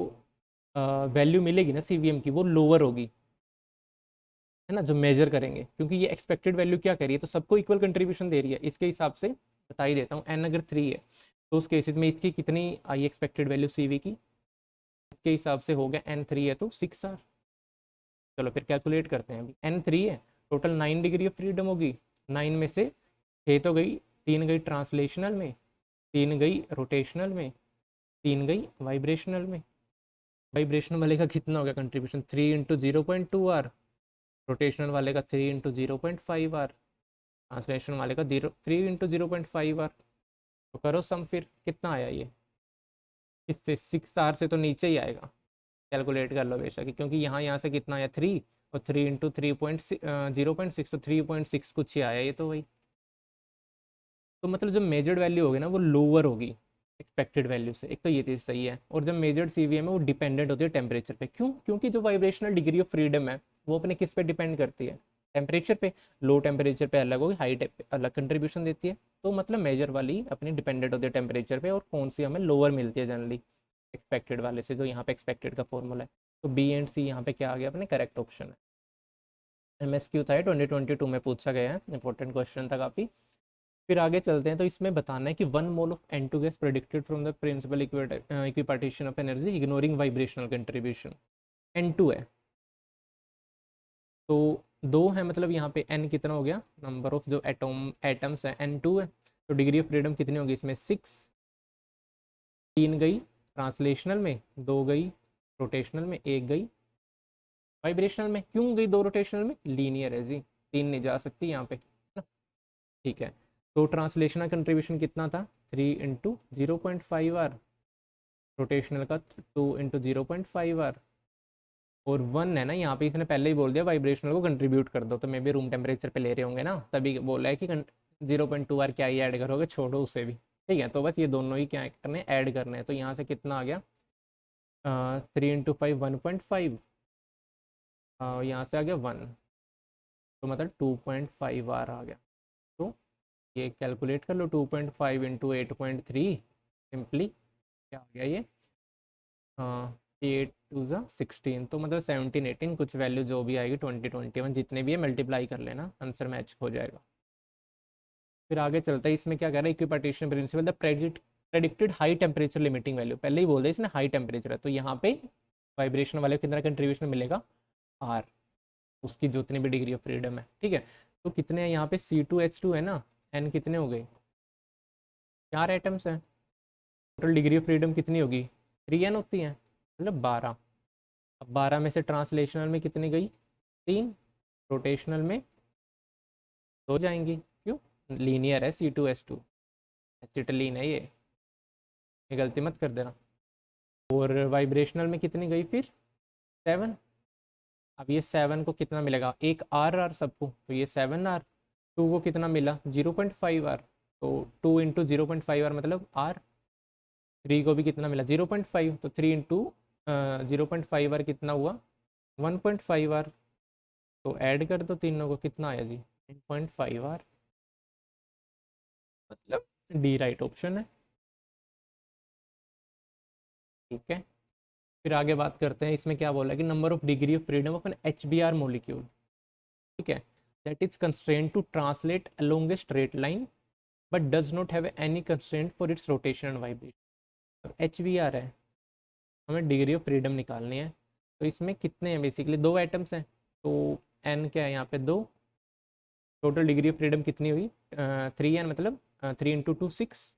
वैल्यू मिलेगी ना सीवीएम की वो लोअर होगी, है ना, जो मेजर करेंगे, क्योंकि ये एक्सपेक्टेड वैल्यू क्या कह रही है, तो सबको इक्वल कंट्रीब्यूशन दे रही है। इसके हिसाब से बता ही देता हूँ, एन अगर 3 है तो उस केसेस में इसकी कितनी आई एक्सपेक्टेड वैल्यू सीवी की, इसके हिसाब से हो गया N3 है तो 6R। चलो फिर कैलकुलेट करते हैं। अभी N3 है, टोटल 9 डिग्री ऑफ फ्रीडम होगी। 9 में से 6 तो गई, 3 गई ट्रांसलेशनल में, 3 गई रोटेशनल में, 3 गई वाइब्रेशनल में। वाइब्रेशनल वाले का कितना हो गया कंट्रीब्यूशन, 3 इंटू 0.2R, रोटेशनल वाले का 3 इंटू 0.5R, ट्रांसलेशन वाले का 3 इंटू 0.5R। तो करो सम, फिर कितना आया ये, इससे 6R से तो नीचे ही आएगा, कैलकुलेट कर लो बेशक, क्योंकि यहाँ से कितना आया 3, और 3 इंटू 0.6 तो 3.6 कुछ ही आया ये तो वही। तो मतलब जब मेजर्ड वैल्यू होगी ना वो लोअर होगी एक्सपेक्टेड वैल्यू से, एक तो ये चीज़ सही है। और जब मेजर्ड सीवीएम है वो डिपेंडेंट होती है टेम्परेचर पे, क्यों, क्योंकि जो वाइब्रेशनल डिग्री ऑफ फ्रीडम है वो अपने किस पे डिपेंड करती है, टेम्परेचर पे। लो टेम्परेचर पे अलग होगी, हाई पे अलग कंट्रीब्यूशन देती है। तो मतलब मेजर वाली अपनी डिपेंडेंट होती है टेम्परेचर पे, और कौन सी हमें लोअर मिलती है जनरली एक्सपेक्टेड वाले से, जो यहाँ पे एक्सपेक्टेड का फॉर्मूला है। तो बी एंड सी यहाँ पे क्या आ गया अपने करेक्ट ऑप्शन है। MSQ था 2022 में पूछा गया है, इंपॉर्टेंट क्वेश्चन था काफ़ी। फिर आगे चलते हैं, तो इसमें बताना है कि 1 mole of N2 gas predicted from the principle equipartition of energy ignoring vibrational contribution. N2 है तो 2 है, मतलब यहाँ पे N कितना हो गया, नंबर ऑफ जो एटम्स है N2 है, तो डिग्री ऑफ फ्रीडम कितनी होगी इसमें 6। 3 गई ट्रांसलेशनल में, 2 गई रोटेशनल में, 1 गई वाइब्रेशनल में। क्यों गई 2 रोटेशनल में, लीनियर है जी, 3 नहीं जा सकती यहाँ पे, है ना। ठीक है, तो ट्रांसलेशनल कंट्रीब्यूशन कितना था, 3 इंटू 0.5R, रोटेशनल का 2 इंटू 0.5R, और 1 है ना यहाँ पे, इसने पहले ही बोल दिया वाइब्रेशनल को कंट्रीब्यूट कर दो, तो मे भी रूम टेम्परेचर पे ले रहे होंगे ना, तभी बोला है कि 0.2R क्या ही ऐड करोगे, छोड़ो उसे भी। ठीक है, तो बस ये दोनों ही क्या करने, ऐड करने हैं। तो यहाँ से कितना आ गया, 3 इंटू 5 1.5, यहाँ से आ गया 1, तो मतलब 2.5R आ गया। तो ये कैलकुलेट कर लो, 2.5 इंटू 8.3, सिंपली क्या आ गया ये, 8 टू ज़ा 16, तो मतलब 17 18 कुछ वैल्यू जो भी आएगी 20 21 जितने भी है मल्टीप्लाई कर लेना, आंसर मैच हो जाएगा। फिर आगे चलता है, इसमें क्या कह रहा है, equipartition principle the predicted high temperature limiting value, पहले ही बोल दे इसने हाई टेम्परेचर है, तो यहाँ पे वाइब्रेशन वाले को कितना कंट्रीब्यूशन मिलेगा, R, उसकी जितनी भी डिग्री ऑफ फ्रीडम है। ठीक है, तो कितने हैं यहाँ पे, C2H2 है ना, N कितने हो गए, 4 एटम्स हैं, टोटल डिग्री ऑफ फ्रीडम कितनी होगी, 3N होती है, मतलब 12। अब 12 में से ट्रांसलेशनल में कितनी गई, 3, रोटेशनल में 2 जाएंगी, क्यों, लीनियर है C2H2, एसिटिलीन है ये गलती मत कर देना। और वाइब्रेशनल में कितनी गई फिर, 7। अब ये 7 को कितना मिलेगा, एक R सबको, तो ये 7R। 2 को कितना मिला 0.5R, तो 2 इंटू 0.5R मतलब R। 3 को भी कितना मिला 0.5, तो 3 इंटू 0.5R कितना हुआ 1.5R। तो ऐड कर दो तीनों को, कितना आया जी 9.5R, मतलब डी राइट ऑप्शन है। ठीक है, फिर आगे बात करते हैं, इसमें क्या बोला है कि number of degree of freedom of an HBr molecule, ठीक है, that is constraint to translate along a straight line but does not have any constraint for its rotation and vibration. HBr है, हमें डिग्री ऑफ फ्रीडम निकालनी है, तो इसमें कितने हैं, बेसिकली 2 एटम्स हैं, तो n क्या है यहाँ पे 2, टोटल डिग्री ऑफ फ्रीडम कितनी हुई 3n, मतलब 3 इंटू 2 6।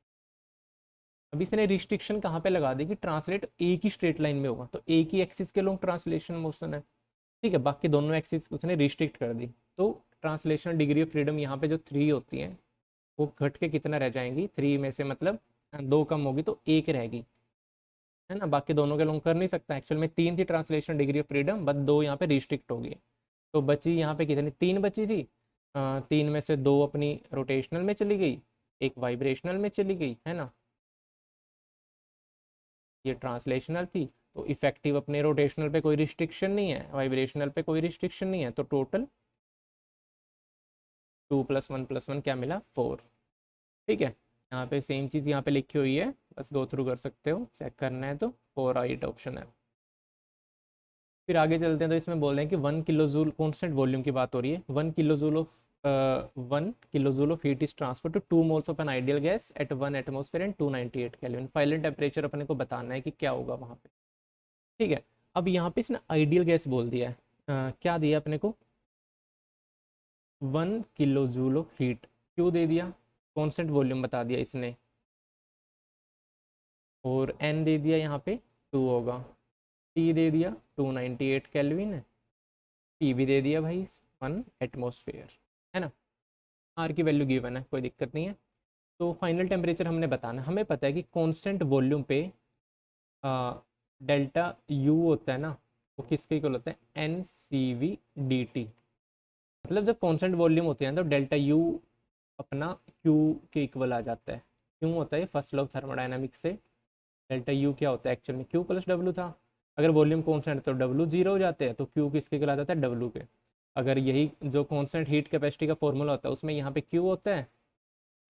अब इसने रिस्ट्रिक्शन कहाँ पे लगा दी कि ट्रांसलेट एक ही स्ट्रेट लाइन में होगा, तो एक ही एक्सिस के लॉन्ग ट्रांसलेशन मोशन है। ठीक है, बाकी दोनों एक्सिस उसने रिस्ट्रिक्ट कर दी, तो ट्रांसलेशन डिग्री ऑफ फ्रीडम यहाँ पे जो 3 होती हैं वो घट के कितना रह जाएंगी, 3 में से मतलब 2 कम होगी तो 1 रहेगी, है ना, बाकी दोनों के लॉन्ग कर नहीं सकता। एक्चुअल में 3 थी ट्रांसलेशन डिग्री ऑफ फ्रीडम, बस 2 यहाँ पे रिस्ट्रिक्ट होगी, तो बची यहाँ पे कितनी, 3 बची थी। 3 में से 2 अपनी रोटेशनल में चली गई, एक वाइब्रेशनल में चली गई, है ना, ये ट्रांसलेशनल थी, तो इफेक्टिव अपने रोटेशनल पे कोई रिस्ट्रिक्शन नहीं है, वाइब्रेशनल पे कोई रिस्ट्रिक्शन नहीं है, तो टोटल 2 + 1 क्या मिला 4। ठीक है, यहाँ पे सेम चीज़ यहाँ पे लिखी हुई है, बस गो थ्रू कर सकते हो, चेक करना है तो 4 राइट ऑप्शन है। फिर आगे चलते हैं, तो इसमें बोल रहे हैं कि 1 किलो जूल कॉन्स्टेंट वॉल्यूम की बात हो रही है। 1 kilo joule of 1 kilo joule of heat is transfer to 2 moles of an ideal gas at 1 atmosphere and 298 kelvin. Final temperature अपने को बताना है कि क्या होगा वहाँ पे। ठीक है, अब यहाँ पे इसने आइडियल गैस बोल दिया है, क्या दिया अपने को 1 किलो जूल ऑफ हीट, क्यों दे दिया, कॉन्स्टेंट वॉल्यूम बता दिया इसने, और एन दे दिया यहाँ पे 2 होगा, टी दे दिया 298 केल्विन है, पी भी दे दिया भाई 1 एटमॉस्फेयर, है ना। आर की वैल्यू गिवन है, कोई दिक्कत नहीं है। तो फाइनल टेम्परेचर हमने बताना, हमें पता है कि कांस्टेंट वॉल्यूम पे डेल्टा यू होता है ना, वो किसके इक्वल होता है N C V D T. मतलब जब कांस्टेंट वॉल्यूम होती है तो डेल्टा यू अपना क्यू के इक्वल आ जाता है। क्यों होता है, फर्स्ट लॉ ऑफ थर्मोडायनामिक्स से डेल्टा यू क्या होता है एक्चुअल में क्यू प्लस डब्ल्यू था। अगर वॉल्यूम कांस्टेंट है तो डब्ल्यू जीरो हो जाते हैं, तो क्यू किसके इक्वल आ जाता है डब्ल्यू के। अगर यही जो कांस्टेंट हीट कैपेसिटी का फॉर्मूला होता है उसमें यहाँ पे क्यू होता है,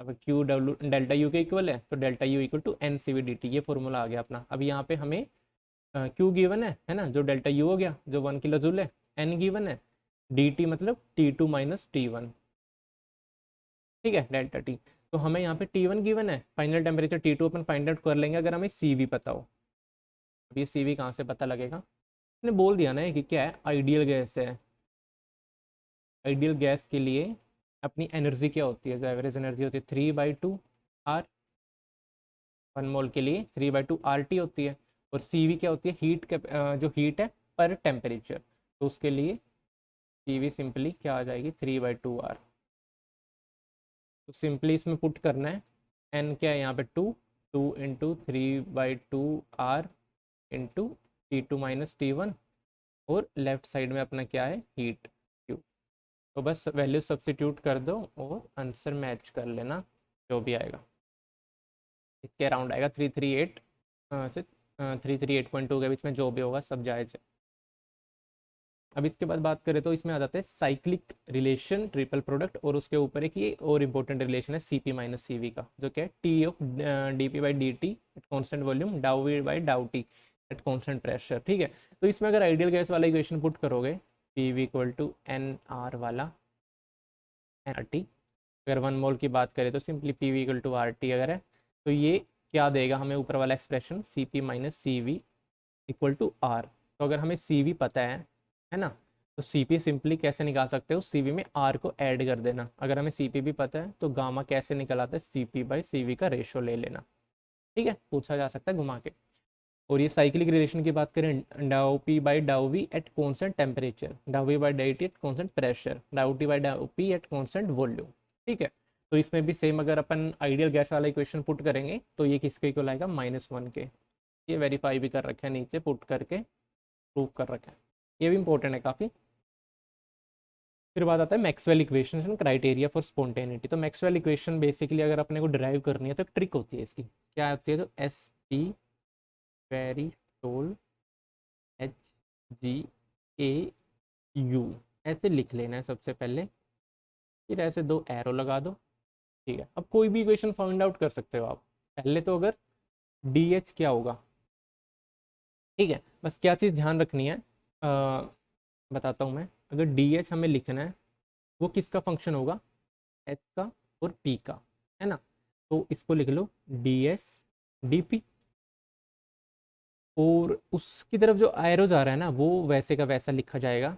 अब क्यू डब्ल्यू डेल्टा यू के इक्वल है, तो delta U equal to N C V D T, ये फॉर्मूला आ गया अपना। अब यहाँ पे हमें क्यू गिवन है ना, जो डेल्टा यू हो गया जो 1 किलो जूल है, एन गिवन है, डी टी मतलब T2 माइनस T1। ठीक है, डेल्टा टी। तो हमें यहाँ पे T1 गिवन है, फाइनल टेम्परेचर T2 अपन फाइंड आउट कर लेंगे अगर हमें CV पता हो। अब ये CV कहाँ से पता लगेगा, मैंने बोल दिया ना कि क्या है आइडियल गैस है। आइडियल गैस के लिए अपनी एनर्जी क्या होती है, जो एवरेज एनर्जी होती है 3/2 R, 1 मोल के लिए 3/2 RT होती है। और CV क्या होती है, हीट जो हीट है पर टेम्परेचर, तो उसके लिए CV सिंपली क्या आ जाएगी 3/2 R। तो सिंपली इसमें पुट करना है, एन क्या है यहाँ पे 2 into 3/2 R into T2 minus T1, और लेफ्ट साइड में अपना क्या है हीट Q। तो बस वैल्यू सब्सिट्यूट कर दो और आंसर मैच कर लेना, जो भी आएगा इसके अराउंड आएगा 338 से 338.2 के बीच में, जो भी होगा सब जायज़ है। अब इसके बाद बात करें तो इसमें आ जाता है साइक्लिक रिलेशन ट्रिपल प्रोडक्ट, और उसके ऊपर एक ये और इम्पोर्टेंट रिलेशन है CP माइनस CV का, जो क्या है T of dP/dt eight constant volume डाउ V बाई डाउ टी एट कॉन्स्टेंट प्रेशर। ठीक है, तो इसमें अगर आइडियल गैस वाला इक्वेशन पुट करोगे PV इक्वल टू NR वाला NRT, अगर 1 मोल की बात करें तो simply PV equal to RT अगर है, तो ये क्या देगा हमें ऊपर वाला expression CP minus CV equal to R। तो अगर हमें CV पता है ना, तो CP सिंपली कैसे निकाल सकते हो, CV में R को ऐड कर देना। अगर हमें CP भी पता है तो गामा कैसे निकल आता है, CP/CV का रेशो ले लेना। ठीक है, पूछा जा सकता है घुमा के। और ये साइक्लिक रिलेशन की बात करें, डाउ P डाउ V एट कॉन्स्टेंट टेम्परेचर, डाउ V dt eight constant pressure, डाउ T डाउ P एट कॉन्स्टेंट वॉल्यूम। ठीक है, तो इसमें भी सेम अगर अपन आइडियल गैस वाला इक्वेशन पुट करेंगे तो ये किसके इक्वल आएगा -1 के। ये वेरीफाई भी कर रखा है नीचे पुट करके, प्रूव कर रखा है, ये भी इंपॉर्टेंट है काफ़ी। फिर बात आता है Maxwell equation and criteria for spontaneity. तो मैक्सवेल इक्वेशन बेसिकली अगर अपने को डिराइव करनी है तो एक ट्रिक होती है इसकी, क्या होती है, तो SP वेरी टोल HGAU ऐसे लिख लेना है सबसे पहले, फिर ऐसे 2 एरो लगा दो। ठीक है, अब कोई भी इक्वेशन फाइंड आउट कर सकते हो आप। पहले तो अगर DH क्या होगा, ठीक है, बस क्या चीज़ ध्यान रखनी है, बताता हूँ मैं। अगर DH हमें लिखना है वो किसका फंक्शन होगा, H का और P का, है ना। तो इसको लिख लो DS DP, और उसकी तरफ जो एरो जा रहा है ना वो वैसे का वैसा लिखा जाएगा।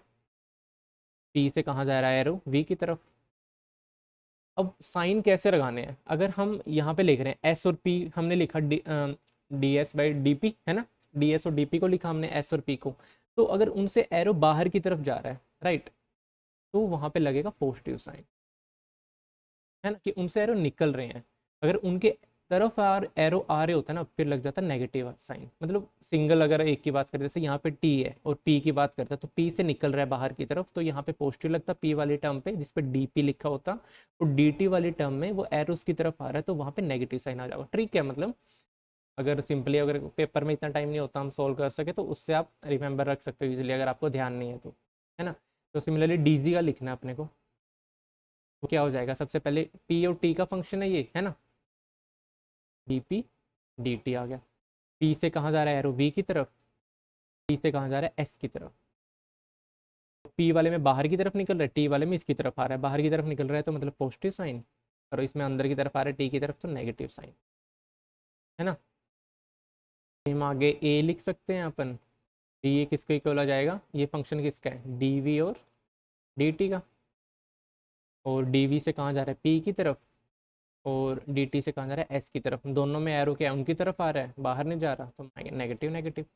P से कहाँ जा रहा है एरो, V की तरफ। अब साइन कैसे लगाने हैं, अगर हम यहाँ पे लिख रहे हैं S और P, हमने लिखा DS/DP है ना, DS और DP को लिखा हमने S और P को, तो अगर उनसे एरो बाहर की तरफ जा रहा है राइट, तो वहाँ पे लगेगा पॉजिटिव साइन, है ना, कि उनसे एरो निकल रहे हैं। अगर उनके तरफ एरो आ रहे होता है ना, फिर लग जाता है नेगेटिव साइन। मतलब सिंगल अगर एक की बात करें, जैसे यहाँ पे T है और P की बात करता है, तो P से निकल रहा है बाहर की तरफ, तो यहाँ पे पॉजिटिव लगता P वाली टर्म पे जिस पे DP लिखा होता, और DT वाली टर्म में वो एरोस की तरफ आ रहा है तो वहाँ पे नेगेटिव साइन आ जाएगा। ट्रिक है मतलब, अगर सिंपली अगर पेपर में इतना टाइम नहीं होता हम सोल्व कर सके तो उससे आप रिमेंबर रख सकते हो इजीली, अगर आपको ध्यान नहीं है तो, है ना। तो सिमिलरली डीजी का लिखना है अपने को। तो क्या हो जाएगा, सबसे पहले पी और टी का फंक्शन है ये, है ना, डी पी डी टी आ गया। पी से कहाँ जा रहा है एरो, वी की तरफ। टी से कहाँ जा रहा है, एस की तरफ। पी वाले में बाहर की तरफ निकल रहा है, टी वाले में इसकी तरफ आ रहा है, बाहर की तरफ निकल रहा है तो मतलब पॉजिटिव साइन, और इसमें अंदर की तरफ आ रहा है टी की तरफ तो नेगेटिव साइन, है ना। हम आगे ए लिख सकते हैं अपन। डी ए किसके इक्वल आ जाएगा, ये फंक्शन किसका है, डी वी और डी टी का। और डी वी से कहाँ जा रहा है, पी की तरफ, और डी टी से कहाँ जा रहा है, एस की तरफ। दोनों में एरो क्या है, उनकी तरफ आ रहा है, बाहर नहीं जा रहा, तो नेगेटिव नेगेटिव।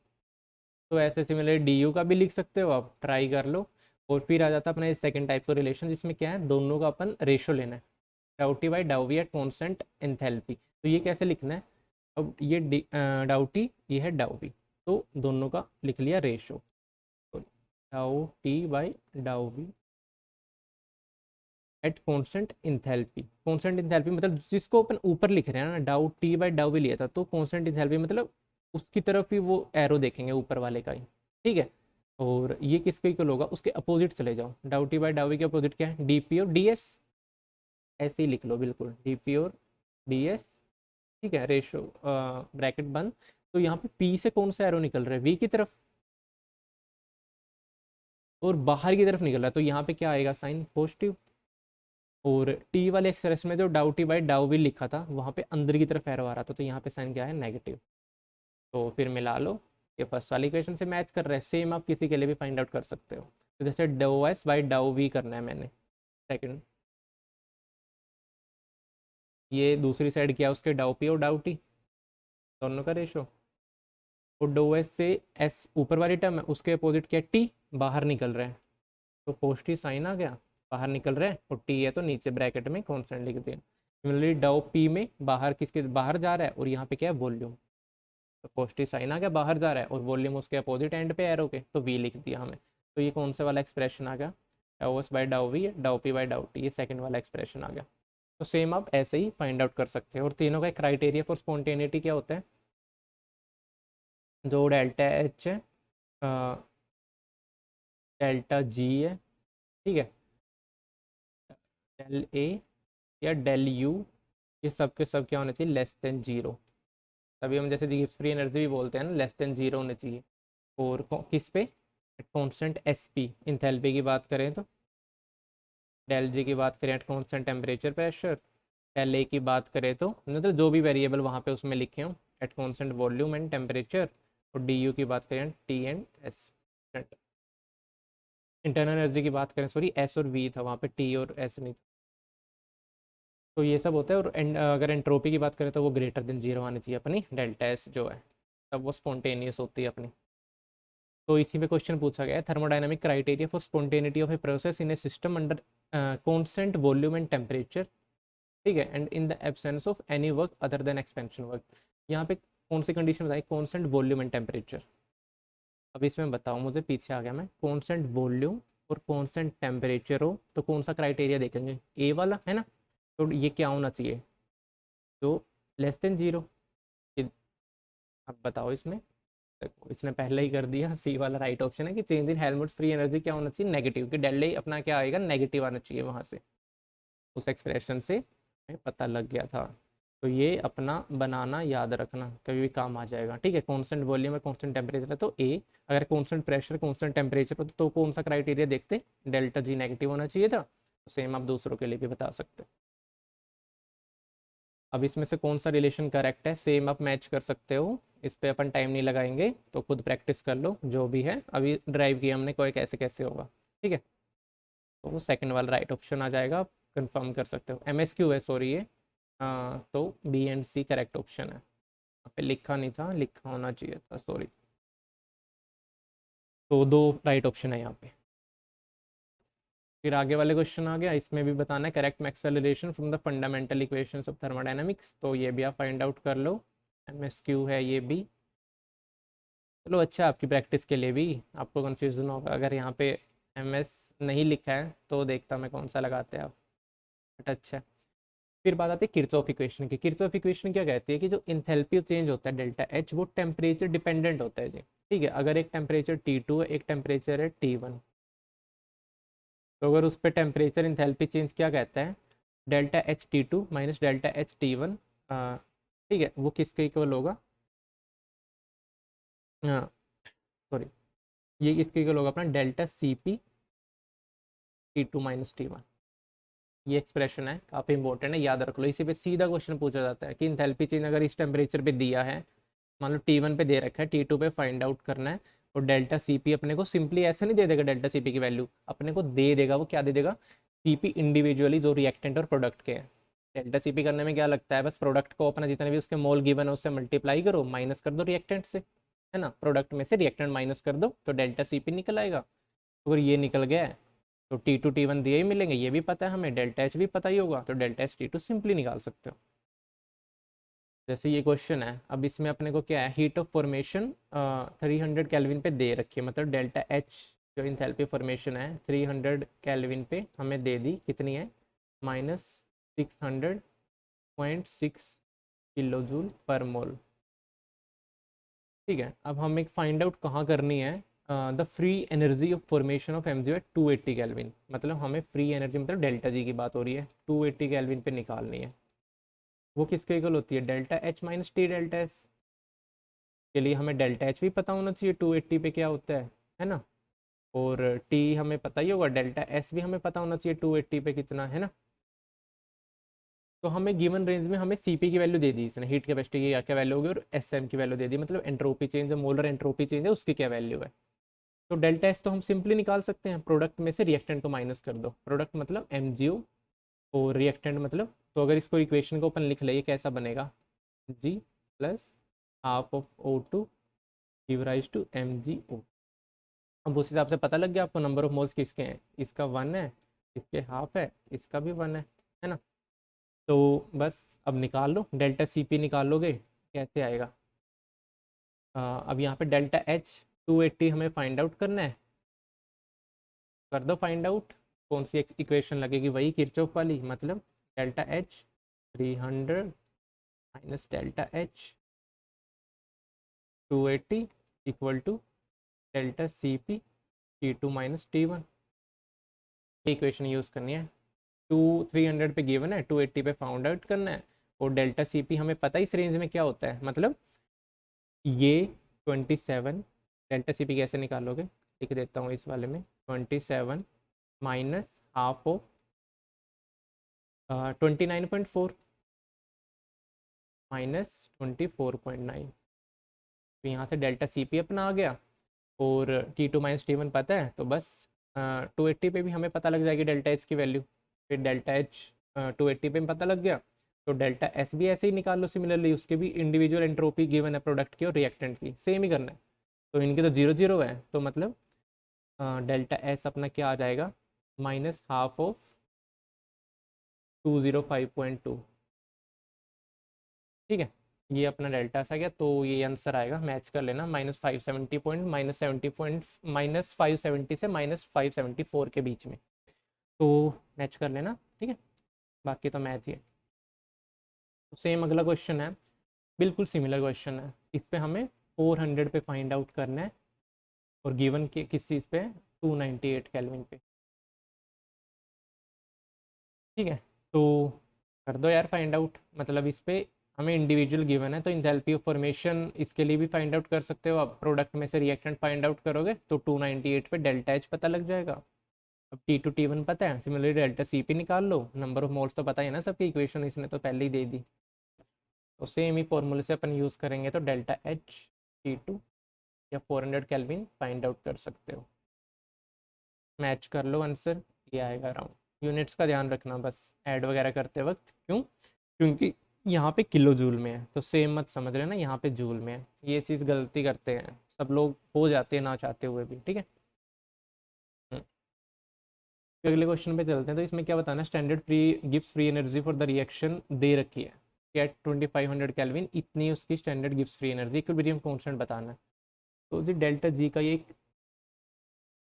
तो ऐसे सिमिलर डी यू का भी लिख सकते हो आप, ट्राई कर लो। और फिर आ जाता है अपना सेकंड टाइप का रिलेशन, जिसमें क्या है, दोनों का अपन रेशो लेना है, डाउ T by del V at constant enthalpy. तो ये कैसे लिखना है, अब ये डाउ टी, ये है डाउ वी, तो दोनों का लिख लिया ratio, del T by del V at constant enthalpy. Constant enthalpy मतलब जिसको अपन ऊपर लिख रहे हैं ना, डाउ टी बाई डाउ वी लिया था, तो कॉन्स्टेंट इंथैल्पी मतलब उसकी तरफ ही वो एरो देखेंगे, ऊपर वाले का ही, ठीक है। और ये किसके इक्वल होगा, उसके अपोजिट चले जाओ, डाउ टी बाई डाउ वी के अपोजिट क्या है, डी पी और डी एस। ऐसे ही लिख लो बिल्कुल, डी पी और डी एस, ठीक है, रेशो ब्रैकेट बंद। तो यहाँ पे पी से कौन सा एरो निकल रहा है, वी की तरफ, और बाहर की तरफ निकल रहा है, तो यहाँ पे क्या आएगा, साइन पॉजिटिव। और टी वाले एक्सप्रेशन में जो डाउ टी बाई डाउ वी लिखा था, वहाँ पे अंदर की तरफ एरो आ रहा था, तो यहाँ पे साइन क्या है, नेगेटिव। तो फिर मिला लो, ये फर्स्ट वाली इक्वेशन से मैच कर रहा है, सेम आप किसी के लिए भी फाइंड आउट कर सकते हो। तो जैसे डाउ एस बाई डाउ वी करना है मैंने, सेकंड, ये दूसरी साइड किया उसके डाउ पी और डाउ टी, दोनों का रेशो। और डो एस से एस ऊपर वाली टर्म है, उसके अपोजिट क्या, टी बाहर निकल रहा है, तो पॉजिटिव साइन आ गया, बाहर निकल रहा है, और टी है तो नीचे ब्रैकेट में कॉन्स्टेंट लिख दिया। सिमिलरली डाउ पी में बाहर किसके बाहर जा रहा है, और यहाँ पे क्या है, वॉल्यूम, तो पॉजिटिव साइन आ गया, बाहर जा रहा है, और वॉल्यूम उसके अपोजिट एंड पे एरो के, तो वी लिख दिया हमें। तो ये कौन सा वाला एक्सप्रेशन आ गया, डाउ एस बाई डाउ वी डाउ पी बाई डाउ टी, ये सेकंड वाला एक्सप्रेशन आ गया। तो सेम आप ऐसे ही फाइंड आउट कर सकते हैं। और तीनों का क्राइटेरिया फॉर स्पॉन्टेनिटी क्या होता है, जो डेल्टा एच है, डेल्टा जी है, ठीक है, डेल ए या डेल यू, ये सब के सब क्या होना चाहिए, लेस देन जीरो। तभी हम जैसे गिब्स फ्री एनर्जी भी बोलते हैं ना, लेस देन जीरो होने चाहिए। और किस पे, कांस्टेंट एस पी, इंथैल्पी की बात करें तो, डेल जी की बात करें at constant temperature pressure, del A की बात करें तो मतलब जो भी वेरिएबल वहाँ पे उसमें लिखे हों, eight constant volume and temperature. और डी यू की बात करें T and S, internal energy की बात करें, सॉरी एस और वी था वहाँ पे, टी और एस नहीं था। तो ये सब होता है। और अगर एंट्रोपी की बात करें तो वो ग्रेटर देन जीरो आनी चाहिए अपनी, डेल्टा एस जो है, तब वो स्पॉन्टेनियस होती है अपनी। तो इसी में क्वेश्चन पूछा गया है, thermodynamic criteria for spontaneity of a process in A system under constant volume and temperature, ठीक है, and in the absence of any work other than expansion work. यहाँ पे कौन सी कंडीशन बताई, कॉन्स्टेंट वॉल्यूम एंड टेम्परेचर। अब इसमें बताओ मुझे, पीछे आ गया मैं, कॉन्स्टेंट वॉल्यूम और कॉन्स्टेंट टेम्परेचर हो तो कौन सा क्राइटेरिया देखेंगे, ए वाला, है ना। तो ये क्या होना चाहिए, तो लेस देन जीरो। अब बताओ इसमें, देखो इसने पहले ही कर दिया, सी वाला राइट ऑप्शन है कि change in Helmholtz free energy क्या होना चाहिए, नेगेटिव, कि डेल्टा अपना क्या आएगा, नेगेटिव आना चाहिए वहाँ से, उस एक्सप्रेशन से हमें पता लग गया था। तो ये अपना बनाना याद रखना, कभी भी काम आ जाएगा, ठीक है। कांस्टेंट वॉल्यूम है, कांस्टेंट टेम्परेचर है तो ए, अगर कांस्टेंट प्रेशर कांस्टेंट टेम्परेचर तो कौन सा क्राइटेरिया देखते, डेल्टा जी नेगेटिव होना चाहिए था। तो सेम आप दूसरों के लिए भी बता सकते हैं। अब इसमें से कौन सा रिलेशन करेक्ट है, सेम आप मैच कर सकते हो, इस पे अपन टाइम नहीं लगाएंगे, तो खुद प्रैक्टिस कर लो, जो भी है अभी ड्राइव किया हमने, कोई कैसे कैसे होगा, ठीक है। तो वो सेकंड वाला राइट ऑप्शन आ जाएगा, आप कंफर्म कर सकते हो, एम एस क्यू है सॉरी ये, तो B and C correct option है, यहाँ पे लिखा नहीं था, लिखा होना चाहिए था, सॉरी। तो दो राइट ऑप्शन है यहाँ पे। फिर आगे वाले क्वेश्चन आ गया, इसमें भी बताना है correct Maxwell relation from the fundamental equations of thermodynamics, तो ये भी आप फाइंड आउट कर लो, एम एस क्यू है ये भी। चलो अच्छा, आपकी प्रैक्टिस के लिए भी, आपको कन्फ्यूजन होगा अगर यहाँ पे एम एस नहीं लिखा है तो देखता मैं कौन सा लगाते हैं आप, बट अच्छा। फिर बात आती है किरचॉफ इक्वेशन की। किरचॉफ इक्वेशन क्या कहती है कि जो इंथैल्पी चेंज होता है डेल्टा एच, वो टेम्परेचर डिपेंडेंट होता है जी, ठीक है। अगर एक टेम्परेचर T2 है, एक टेम्परेचर है T1, तो अगर उस पर टेम्परेचर इंथैल्पी चेंज क्या कहता है, delta H T2 minus delta H T1, ठीक है, वो किसके इक्वल होगा, सॉरी, ये किसके इक्वल होगा अपना, delta CP T2 minus T1। ये एक्सप्रेशन है, काफ़ी इंपॉर्टेंट है, याद रख लो। इसी पे सीधा क्वेश्चन पूछा जाता है कि इंथैल्पी चेंज अगर इस टेम्परेचर पे दिया है, मान लो T1 पे दे रखा है, T2 पे फाइंड आउट करना है, और डेल्टा CP अपने को सिंपली ऐसे नहीं दे देगा, डेल्टा CP की वैल्यू अपने को दे देगा, वो क्या दे देगा, CP इंडिविजुअली जो रिएक्टेंट और प्रोडक्ट के हैं। डेल्टा CP करने में क्या लगता है, बस प्रोडक्ट को अपना जितने भी उसके मोल गिवन है उससे मल्टीप्लाई करो, माइनस कर दो रिएक्टेंट से, है ना, प्रोडक्ट में से रिएक्टेंट माइनस कर दो तो डेल्टा CP निकल आएगा। अगर ये निकल गया है तो T2 T1 दिए ही मिलेंगे, ये भी पता है हमें, डेल्टा एच भी पता ही होगा, तो डेल्टा एच T2 सिंपली निकाल सकते हो। जैसे ये क्वेश्चन है, अब इसमें अपने को क्या है, हीट ऑफ फॉर्मेशन 300 केल्विन पे दे रखी है, मतलब डेल्टा एच जो इंथैल्पी फॉर्मेशन है 300 केल्विन पे हमें दे दी, कितनी है, -600.6 किलो जूल पर मोल, ठीक है। अब हम एक फाइंड आउट कहाँ करनी है, the free energy of formation of MgO है 280 केल्विन, मतलब हमें फ्री एनर्जी मतलब डेल्टा जी की बात हो रही है, 280 केल्विन पे निकालनी है। वो किसके इक्वल होती है, delta H minus T delta S. के लिए हमें डेल्टा एच भी पता होना चाहिए 280 पे क्या होता है ना, और टी हमें पता ही होगा, डेल्टा एस भी हमें पता होना चाहिए 280 पे कितना है ना। तो हमें गिवन रेंज में हमें CP की वैल्यू दे दी इसने, हीट कैपेसिटी की क्या वैल्यू होगी, और SM की वैल्यू दे दी, मतलब entropy change, molar entropy change है उसकी क्या वैल्यू है। तो डेल्टा एस तो हम सिंपली निकाल सकते हैं, प्रोडक्ट में से रिएक्टेंट को माइनस कर दो, प्रोडक्ट मतलब MgO और रिएक्टेंट मतलब, तो अगर इसको इक्वेशन को अपन लिख ले, कैसा बनेगा, G plus half of O2 give rise to MgO। अब उस हिसाब से पता लग गया आपको नंबर ऑफ मोल्स किसके हैं, इसका 1 है, इसके हाफ है, इसका भी 1 है ना। तो बस अब निकाल लो, डेल्टा CP निकाल लोगे, कैसे आएगा, अब यहाँ पे डेल्टा एच 280 हमें फाइंड आउट करना है, कर दो फाइंड आउट। कौन सी इक्वेशन लगेगी, वही किरचॉफ वाली, मतलब delta H 300 minus delta H 280 equal to delta CP T2 minus T1। Equation use करनी है, 300 पे गिवन है, 280 पे फाउंड आउट करना है, और डेल्टा CP हमें पता है इस रेंज में क्या होता है, मतलब ये 27, डेल्टा CP कैसे निकालोगे, लिख देता हूँ इस वाले में, 27 माइनस हाफ ऑफ 29.4 माइनस 24.9, तो यहाँ से डेल्टा CP अपना आ गया, और T2 माइनस T1 पता है, तो बस 280 पे भी हमें पता लग जाएगी डेल्टा एच की वैल्यू, फिर डेल्टा एच 280 पे पता लग गया, तो डेल्टा एस भी ऐसे ही निकाल लो सिमिलरली, उसके भी इंडिविजुअल एंट्रोपी गिवन है प्रोडक्ट की और रिएक्टेंट की, सेम ही करना है। तो इनके तो 0 0 है, तो मतलब डेल्टा एस अपना क्या आ जाएगा, माइनस हाफ ऑफ 205.2, ठीक है। ये अपना डेल्टा आ गया, तो ये आंसर आएगा, मैच कर लेना, माइनस 570 से -574 के बीच में, तो मैच कर लेना, ठीक है। बाकी तो मैथ ही है। तो सेम अगला क्वेश्चन है, बिल्कुल सिमिलर क्वेश्चन है, इस पे हमें 400 पे फाइंड आउट करना है, और गिवन के किस चीज़ पे, 298 केल्विन पे, ठीक है। तो कर दो यार फाइंड आउट, मतलब इस पे हमें इंडिविजुअल गिवन है, तो इंथैल्पी ऑफ फॉर्मेशन इसके लिए भी फाइंड आउट कर सकते हो आप, प्रोडक्ट में से रिएक्टेंट फाइंड आउट करोगे तो 298 पे डेल्टा एच पता लग जाएगा। अब T2 T1 पता है, सिमिलरली डेल्टा CP निकाल लो, नंबर ऑफ मोल्स तो पता ही है ना सबकी, इक्वेशन इसने तो पहले ही दे दी, तो सेम ही फॉर्मूले से अपन यूज़ करेंगे, तो डेल्टा एच T2 या 400 केल्विन फाइंड आउट कर सकते हो। मैच कर लो आंसर, ये आएगा अराउंड। यूनिट्स का ध्यान रखना बस ऐड वगैरह करते वक्त, क्यों, क्योंकि यहाँ पे किलो जूल में है, तो सेम मत समझ लेना यहाँ पे जूल में है, ये चीज़ गलती करते हैं सब लोग, हो जाते हैं ना चाहते हुए भी, ठीक है। अगले क्वेश्चन पे चलते हैं, तो इसमें क्या बताना, स्टैंडर्ड फ्री गिव्स free energy for the reaction दे रखी है, एट 2500 केल्विन इतनी उसकी स्टैंडर्ड गिव्स फ्री एनर्जी, इक्विलिब्रियम कांस्टेंट बताना है। तो जी डेल्टा जी का ये एक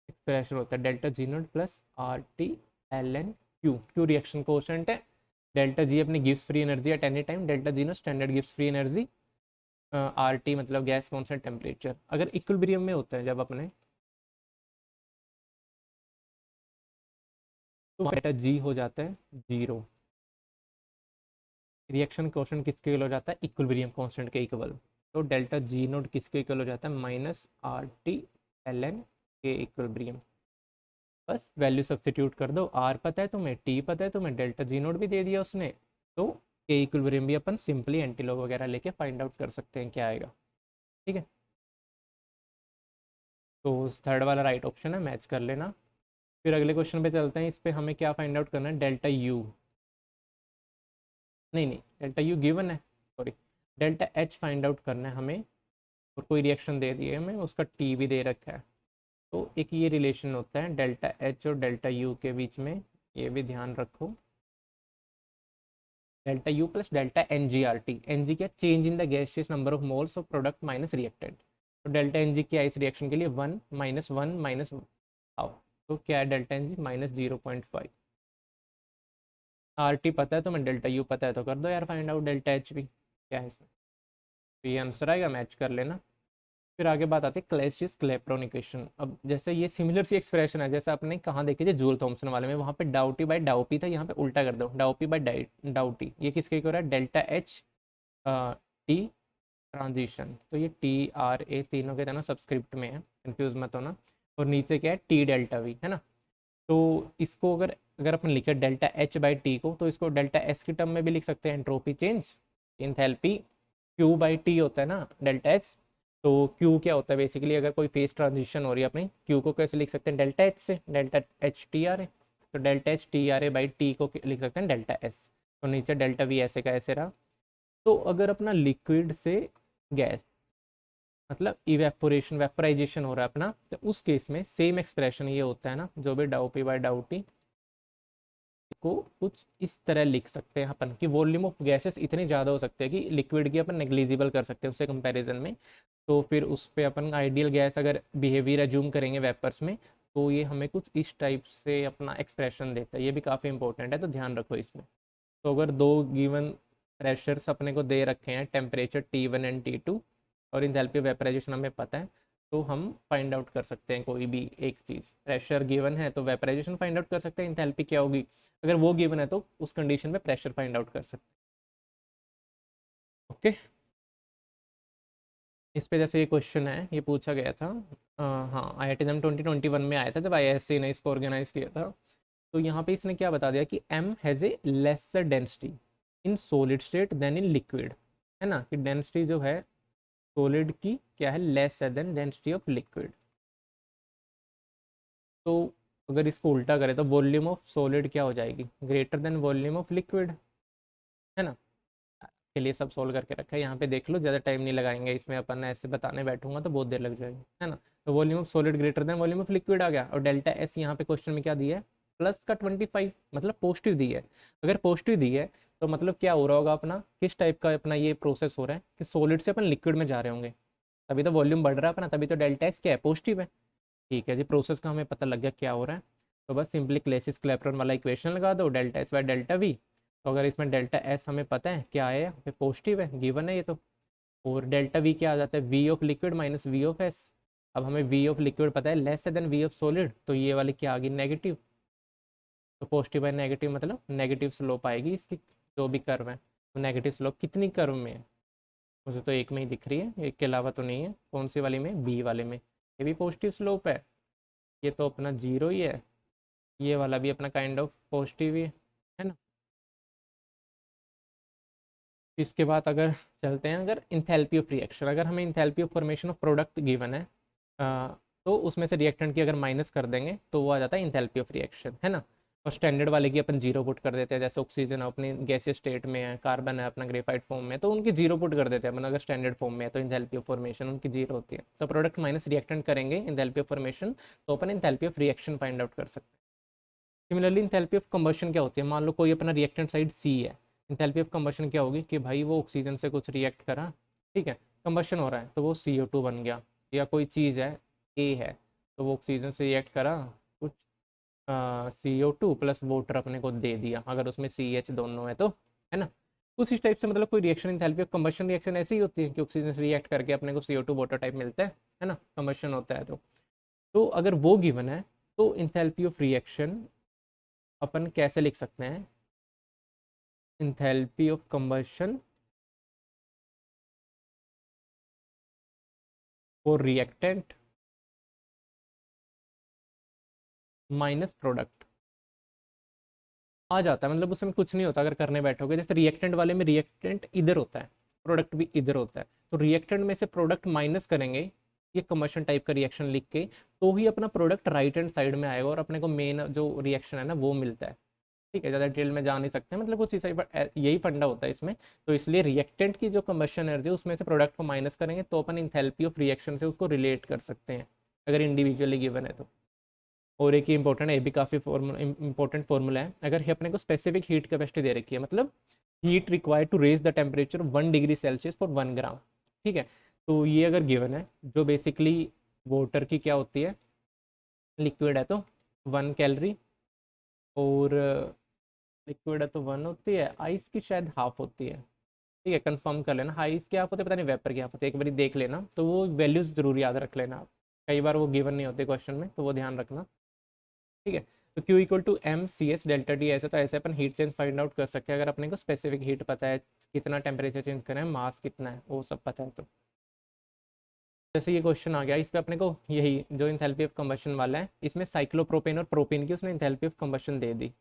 एक्सप्रेशन होता है, delta G0 plus RT ln Q, Q reaction quotient है, डेल्टा जी अपनी गिव्स free energy at any time, delta G naught standard गिव्स फ्री एनर्जी, आर टी मतलब गैस कॉन्स्टेंट टेम्परेचर। अगर इक्विलिब्रियम में होता है जब अपने, तो डेल्टा जी हो जाता है जीरो, रिएक्शन कॉन्स्टेंट किसके इक्वल हो जाता है, इक्विलिब्रियम कॉन्स्टेंट के इक्वल। तो डेल्टा जी नोट किसके इक्वल हो जाता है, minus R T L N K equilibrium. बस वैल्यू सब्स्टिट्यूट कर दो, आर पता है तुम्हें, टी पता है तुम्हें, डेल्टा जी नोट भी दे दिया उसने, तो के इक्विलिब्रियम भी अपन सिंपली एंटीलॉग वगैरह लेके फाइंड आउट कर सकते हैं क्या आएगा। ठीक है, तो थर्ड वाला राइट ऑप्शन है, मैच कर लेना। फिर अगले क्वेश्चन पे चलते हैं। इस पे हमें क्या फाइंड आउट करना है, डेल्टा यू, नहीं डेल्टा यू गिवन है, sorry, delta H find out करना है हमें, और कोई रिएक्शन दे दी है हमें, उसका टी भी दे रखा है। तो एक ये रिलेशन होता है डेल्टा एच और डेल्टा यू के बीच में, ये भी ध्यान रखो, delta U plus delta N g R T, n g क्या, change in the gaseous number of moles of product minus reacted. तो डेल्टा एन जी क्या है इस रिएक्शन के लिए, वन माइनस हाफ, तो क्या है delta N G minus 0.5। R T पता है तो मैं, डेल्टा यू पता है तो कर दो यार फाइंड आउट डेल्टा एच भी क्या है इसमें, तो ये आंसर आएगा, मैच कर लेना। फिर आगे बात आती है क्लैसियस क्लैपेरॉन इक्वेशन। अब जैसे ये सिमिलर सी एक्सप्रेशन है जैसे आपने कहाँ देखी थी जूल थॉमसन वाले में, वहाँ पे डाउ टी बाई डाउ पी था, यहाँ पे उल्टा कर दो, डाउ पी बाई डाउ टी, ये किसके इक्वल है, डेल्टा एच टी ट्रांजिशन। तो ये टी आर ए तीनों के दोनों सब्सक्रिप्ट में है, कंफ्यूज मत होना, और नीचे क्या है टी डेल्टा वी है ना। तो इसको अगर अगर अपन लिखे डेल्टा एच बाई टी को, तो इसको डेल्टा एस की टर्म में भी लिख सकते हैं, entropy change, enthalpy, Q by T होता है ना डेल्टा एस। तो क्यू क्या होता है बेसिकली, अगर कोई फेस ट्रांजिशन हो रही है अपनी, क्यू को कैसे लिख सकते हैं, डेल्टा एच से, delta H T R A, तो delta H T R A by T को लिख सकते हैं डेल्टा एस। तो नीचे डेल्टा वी ऐसे का ऐसे रहा। तो अगर अपना लिक्विड से गैस मतलब इवेपोरेशन वेपराइजेशन हो रहा है अपना, तो उस केस में सेम एक्सप्रेशन ये होता है ना, जो भी डाउ पी बाई डाउ टी को कुछ इस तरह लिख सकते हैं अपन कि वॉल्यूम ऑफ गैसेस इतनी ज़्यादा हो सकते हैं कि लिक्विड की अपन नेग्लिजिबल कर सकते हैं उससे कंपैरिजन में। तो फिर उस पर अपन आइडियल गैस अगर बिहेवियर एज्यूम करेंगे वेपर्स में, तो ये हमें कुछ इस टाइप से अपना एक्सप्रेशन देता है, ये भी काफ़ी इंपॉर्टेंट है, तो ध्यान रखो इसमें। तो अगर दो गिवन प्रेशर्स अपने को दे रखे हैं, टेम्परेचर T1 एंड T2, और इंथैल्पी वेपराइजेशन हमें पता है, तो हम फाइंड आउट कर सकते हैं कोई भी एक चीज़। प्रेशर गिवन है तो वेपराइजेशन फाइंड आउट कर सकते हैं, इंथैल्पी क्या होगी, अगर वो गिवन है तो उस कंडीशन में प्रेशर फाइंड आउट कर सकते हैं। ओके, इस पे जैसे ये क्वेश्चन है, ये पूछा गया था, हाँ IIT एग्जाम 2021 में आया था जब IISc ने इसको ऑर्गेनाइज किया था। तो यहाँ पे इसने क्या बता दिया कि M has a lesser density in solid state than in liquid, है ना, कि डेंसिटी जो है सॉलिड की क्या है, lesser than density of liquid. तो अगर इसको उल्टा करें तो वॉल्यूम ऑफ सॉलिड क्या हो जाएगी, greater than volume of liquid, है ना। के लिए सब सोल्व करके रखा है, यहाँ पे देख लो, ज़्यादा टाइम नहीं लगाएंगे इसमें, अपन ऐसे बताने बैठूंगा तो बहुत देर लग जाएगी, है ना। तो volume of solid greater than volume of liquid आ गया, और डेल्टा एस यहाँ पे क्वेश्चन में क्या दिया है, प्लस का 25, मतलब पॉजिटिव दी है। अगर पॉजिटिव दी है तो मतलब क्या हो रहा होगा अपना, किस टाइप का अपना ये प्रोसेस हो रहा है कि सॉलिड से अपन लिक्विड में जा रहे होंगे, तभी तो वॉल्यूम बढ़ रहा है अपना, तभी तो डेल्टा एस क्या है, पॉजिटिव है। ठीक है जी, प्रोसेस का हमें पता लग गया क्या हो रहा है। तो बस सिंपली क्लेसिस क्लैपेरॉन वाला इक्वेशन लगा दो, delta S by delta V. तो अगर इसमें डेल्टा एस हमें पता है क्या है, यहाँ पे पॉजिटिव है, गिवन है ये तो, और डेल्टा वी क्या आ जाता है, V of liquid minus V of S. अब हमें वी ऑफ लिक्विड पता है less than V of solid, तो ये वाली क्या आ गई, नेगेटिव। तो पॉजिटिव बाय नेगेटिव मतलब नेगेटिव स्लोप आएगी इसकी, जो भी कर्व है। तो नेगेटिव स्लोप कितनी कर्व में है, मुझे तो एक में ही दिख रही है, एक के अलावा तो नहीं है, कौन सी वाली में, बी वाले में, ये भी पॉजिटिव स्लोप है, ये तो अपना जीरो ही है, ये वाला भी अपना काइंड ऑफ पॉजिटिव ही है ना। इसके बाद अगर चलते हैं, अगर इंथैल्पी ऑफ रिएक्शन, अगर हमें enthalpy of formation of product given है, तो उसमें से रिएक्टेंट की अगर माइनस कर देंगे तो वो आ जाता है इंथैल्पी ऑफ रिएक्शन, है ना। और स्टैंडर्ड वाले की अपन जीरो पुट कर देते हैं, जैसे ऑक्सीजन अपनी गैसियस स्टेट में है, कार्बन है अपना ग्रेफाइट फॉर्म में, तो उनकी जीरो पुट कर देते हैं अपन, अगर स्टैंडर्ड फॉर्म में है तो इंथैल्पी ऑफ फॉर्मेशन उनकी जीरो होती है। तो प्रोडक्ट माइनस रिएक्टेंट करेंगे इंथैल्पी ऑफ फॉर्मेशन, तो अपन enthalpy of reaction find out कर सकते हैं। सिमिलरली इंथैल्पी ऑफ कंबशन क्या होती है, मान लो कोई अपना रिएक्टेंट साइड सी है, इंथैल्पी ऑफ कंबशन क्या होगी कि भाई वो ऑक्सीजन से कुछ रिएक्ट करा, ठीक है, कंबशन हो रहा है तो वो CO2 बन गया, या कोई चीज़ है ए है तो वो ऑक्सीजन से रिएक्ट करा कुछ, CO2 प्लस वाटर अपने को दे दिया, अगर उसमें CH दोनों है तो, है ना। उसी टाइप से मतलब कोई reaction enthalpy of combustion reaction ऐसी ही होती है कि ऑक्सीजन से रिएक्ट करके अपने को CO2 वाटर टाइप मिलता है ना, कंबशन होता है। तो अगर वो गिवन है तो इंथैल्पी ऑफ रिएक्शन अपन कैसे लिख सकते हैं, इंथैल्पी ऑफ कंबशन और रिएक्टेंट माइनस प्रोडक्ट आ जाता है, मतलब उसमें कुछ नहीं होता अगर करने बैठोगे। जैसे रिएक्टेंट वाले में रिएक्टेंट इधर होता है, प्रोडक्ट भी इधर होता है, तो रिएक्टेंट में से प्रोडक्ट माइनस करेंगे ये कंबशन टाइप का रिएक्शन लिख के, तो ही अपना प्रोडक्ट राइट हैंड साइड में आएगा और अपने को मेन जो रिएक्शन है ना वो मिलता है। ठीक है, ज़्यादा डिटेल में जा नहीं सकते, मतलब कुछ इसी यही फंडा होता है इसमें। तो इसलिए रिएक्टेंट की जो कंबशन एनर्जी उसमें से प्रोडक्ट को माइनस करेंगे तो अपन इंथैल्पी ऑफ रिएक्शन से उसको रिलेट कर सकते हैं अगर इंडिविजुअली गिवन है तो। और एक ही इंपॉर्टेंट है, ये भी काफ़ी इंपॉर्टेंट फॉर्मूला है। अगर ये अपने को स्पेसिफिक हीट कैपेसिटी दे रखी है, मतलब heat required to raise the temperature 1 degree Celsius for 1 gram, ठीक है, तो ये अगर गिवन है, जो बेसिकली वाटर की क्या होती है, लिक्विड है तो 1 कैलोरी, और लिक्विड है तो 1 होती है, आइस की शायद हाफ होती है। ठीक है, कंफर्म कर लेना, आइस की हाफ होती है, पता नहीं वेपर की हाफ होती है, एक बार देख लेना, तो वो वैल्यूज़ जरूर याद रख लेना आप, कई बार वो गिवन नहीं होते क्वेश्चन में, तो वो ध्यान रखना। ठीक है, तो Q equal to MC/S delta T, ऐसे तो ऐसे अपन हीट चेंज फाइंड आउट कर सकते हैं अगर अपने को स्पेसिफिक हीट पता है, कितना टेम्परेचर चेंज करना है, मास कितना है, वो सब पता है। तो जैसे ये क्वेश्चन आ गया, इस पे अपने को यही जो इंथैल्पी ऑफ कंबशन वाला है, इसमें साइक्लोप्रोपेन और प्रोपेन की उसने इंथैल्पी ऑफ कंबशन दे दी,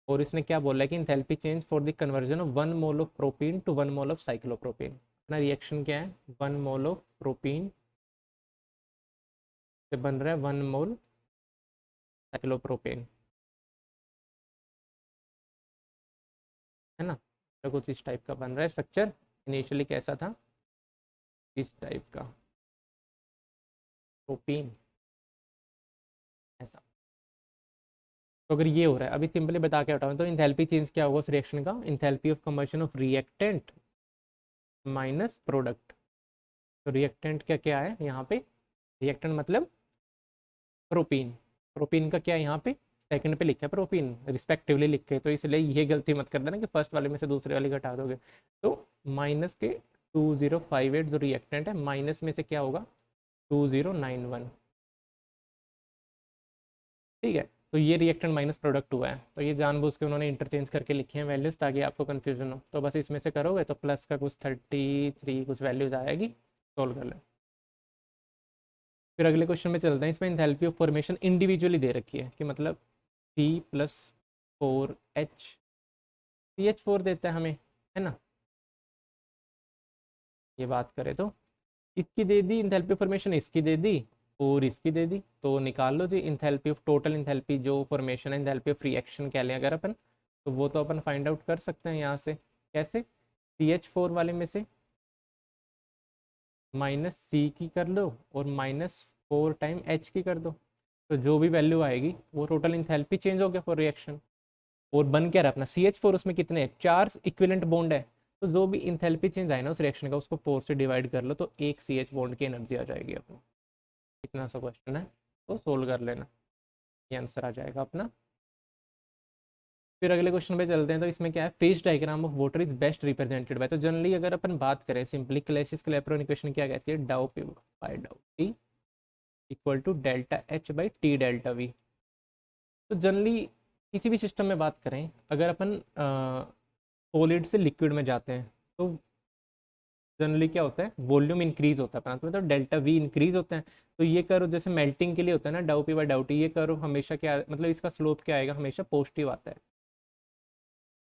और इसने क्या बोला है कि enthalpy change for the conversion of 1 mole of propene to 1 mole of cyclopropane. अपना रिएक्शन क्या है, 1 मोल ऑफ प्रोपीन से बन रहा है 1 मोल साइक्लोप्रोपेन, है ना। तो कुछ इस टाइप का बन रहा है स्ट्रक्चर, इनिशियली कैसा था, इस टाइप का प्रोपीन ऐसा। तो अगर ये हो रहा है, अभी सिंपली बता के हटाऊँ तो इंथैल्पी चेंज क्या होगा उस रिएक्शन का, enthalpy of combustion of reactant minus product. तो रिएक्टेंट क्या क्या है यहाँ पे, रिएक्टेंट मतलब प्रोपीन, प्रोपीन का क्या है यहाँ पे सेकंड पे लिखा है प्रोपीन रिस्पेक्टिवली लिखे है, तो इसलिए ये गलती मत कर देना कि फर्स्ट वाले में से दूसरे वाले घटा दोगे। तो माइनस के 2058 जो रिएक्टेंट है, माइनस में से क्या होगा 2091। ठीक है, तो ये रिएक्टेंट माइनस प्रोडक्ट हुआ है, तो ये जानबूझ के उन्होंने इंटरचेंज करके लिखे हैं वैल्यूज ताकि आपको कन्फ्यूजन हो। तो बस इसमें से करोगे तो प्लस का कुछ 33 कुछ वैल्यूज आएगी, सोल्व कर लें। फिर अगले क्वेश्चन में चलते हैं, इसमें enthalpy of formation individually they रखी है कि मतलब C+4H, CH4 देता है हमें, है ना। ये बात करें तो इसकी दे दी इंथैल्पी फॉर्मेशन, इसकी दे दी और इसकी दे दी, तो निकाल लो जी इंथैल्पी ऑफ टोटल इंथैल्पी जो फॉर्मेशन है, इंथैल्पी ऑफ रिएक्शन कह लें अगर अपन, तो वो तो अपन फाइंड आउट कर सकते हैं यहाँ से। कैसे, CH4 वाले में से माइनस सी की कर लो और -4 टाइम H की कर दो, तो जो भी वैल्यू आएगी वो टोटल इंथैल्पी चेंज हो गया फॉर रिएक्शन। और बन क्या रहा अपना CH4, उसमें कितने 4 इक्विवेलेंट बॉन्ड है, तो जो भी इंथैल्पी चेंज आए ना उस रिएक्शन का उसको 4 से डिवाइड कर लो तो एक CH बॉन्ड की एनर्जी आ जाएगी अपनी। इतना सा क्वेश्चन है, तो सोल्व कर लेना, ये आंसर आ जाएगा अपना। फिर अगले क्वेश्चन पे चलते हैं, तो इसमें क्या है, phase diagram of water is best represented by, तो जनरली अगर अपन बात करें सिंपली क्लैसिस क्लैपेरॉन इक्वेशन क्या कहती है, del P by del T equal to delta H by T delta V. तो जनरली किसी भी सिस्टम में बात करें, अगर अपन सॉलिड से लिक्विड में जाते हैं तो जनरली क्या होता है, वॉल्यूम इंक्रीज होता है अपना, तो मतलब डेल्टा वी इंक्रीज होता है। तो ये कर्व जैसे मेल्टिंग के लिए होता है ना, डाउ पी बाई डाउ टी, ये कर्व हमेशा क्या मतलब इसका स्लोप क्या आएगा, हमेशा पॉजिटिव आता है।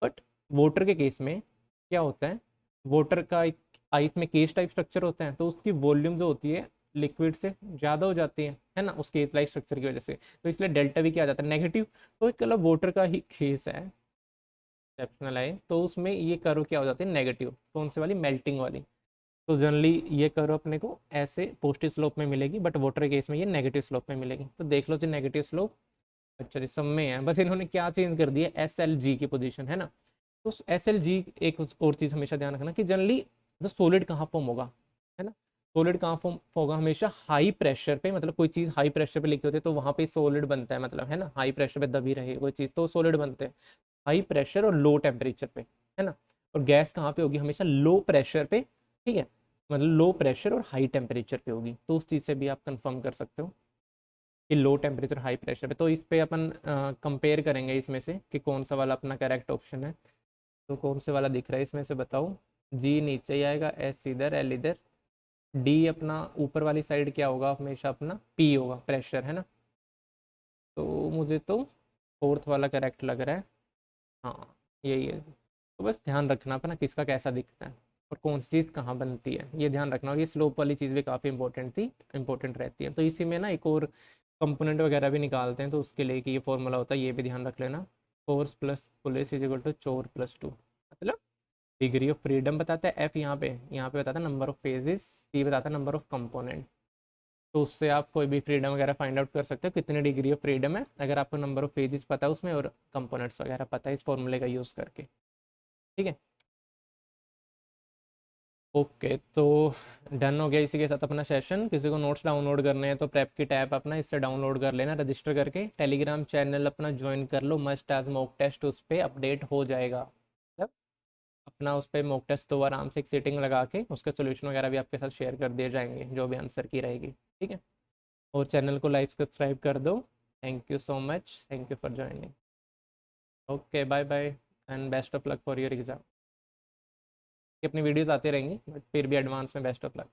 बट वाटर के केस में क्या होता है, वाटर का एक आइस में केस टाइप स्ट्रक्चर होता है, तो उसकी वॉल्यूम जो होती है लिक्विड से ज़्यादा हो जाती है ना, उस केस लाइक स्ट्रक्चर की वजह से, तो इसलिए डेल्टा वी क्या आ जाता है नेगेटिव। तो एक मतलब वाटर का ही केस है एक्सेप्शनल है, तो उसमें ये कर्व क्या हो जाती है नेगेटिव, कौन से वाली, मेल्टिंग वाली। तो जनरली ये कर्व अपने को ऐसे पॉजिटिव स्लोप में मिलेगी, बट वाटर केस में ये नेगेटिव स्लोप में मिलेगी। तो देख लो जी नेगेटिव स्लोप, अच्छा जी सब में है, बस इन्होंने क्या चेंज कर दिया, SLG की पोजीशन, है ना। तो SLG एक और चीज़ हमेशा ध्यान रखना कि जनरली जो सॉलिड कहाँ फॉर्म होगा, है ना, सॉलिड कहाँ फॉर्म होगा, हमेशा हाई प्रेशर पे, मतलब कोई चीज़ हाई प्रेशर पे लिखी होती है तो वहाँ पे सॉलिड बनता है, मतलब है ना, हाई प्रेशर पे दबी रहे कोई चीज़ तो सॉलिड बनते हैं, हाई प्रेशर और लो टेम्परेचर पे, है ना। और गैस कहाँ पे होगी, हमेशा लो प्रेशर पे, ठीक है, मतलब लो प्रेशर और हाई टेम्परेचर पे होगी, तो उस चीज़ से भी आप कंफर्म कर सकते हो कि लो टेम्परेचर हाई प्रेशर पे। तो इस पे अपन कंपेयर करेंगे इसमें से कि कौन सा वाला अपना करेक्ट ऑप्शन है। तो कौन से वाला दिख रहा है इसमें से बताओ। जी नीचे ही आएगा, एस इधर, एल इधर, डी अपना ऊपर वाली साइड क्या होगा, हमेशा अपना पी होगा, प्रेशर, है ना। तो मुझे तो फोर्थ वाला करेक्ट लग रहा है। हाँ यही है। तो बस ध्यान रखना अपना किसका कैसा दिखता है और कौन सी चीज़ कहाँ बनती है, ये ध्यान रखना। और ये स्लोप वाली चीज़ भी काफ़ी इंपॉर्टेंट रहती है। तो इसी में ना एक और कंपोनेंट वगैरह भी निकालते हैं, तो उसके लिए कि ये फॉर्मूला होता है, ये भी ध्यान रख लेना। Force plus police is equal to चोर प्लस टू, मतलब डिग्री ऑफ फ्रीडम बताता है एफ, यहाँ पे बताता है नंबर ऑफ फेजेस, सी बताता है नंबर ऑफ कंपोनेंट। तो उससे आप कोई भी फ्रीडम वगैरह फाइंड आउट कर सकते हो, कितने डिग्री ऑफ फ्रीडम है, अगर आपको नंबर ऑफ पेजेस पता है उसमें और कंपोनेंट्स वगैरह पता है इस फॉर्मूले का यूज़ करके, ठीक है। ओके, तो डन हो गया इसी के साथ अपना सेशन। किसी को नोट्स डाउनलोड करने हैं तो प्रेप की टैब अपना इससे डाउनलोड कर लेना, रजिस्टर करके टेलीग्राम चैनल अपना ज्वाइन कर लो, मस्ट एज मॉक टेस्ट उस पर अपडेट हो जाएगा, मतलब अपना उस पर मॉक टेस्ट तो आराम से एक सीटिंग लगा के उसके सोल्यूशन वगैरह भी आपके साथ शेयर कर दिए जाएंगे, जो भी आंसर की रहेगी, ठीक है। और चैनल को लाइक सब्सक्राइब कर दो। Thank you so much, thank you for joining. Okay bye bye and best of luck for your exam. अपनी वीडियोस आती रहेंगी बट फिर भी एडवांस में बेस्ट ऑफ लक।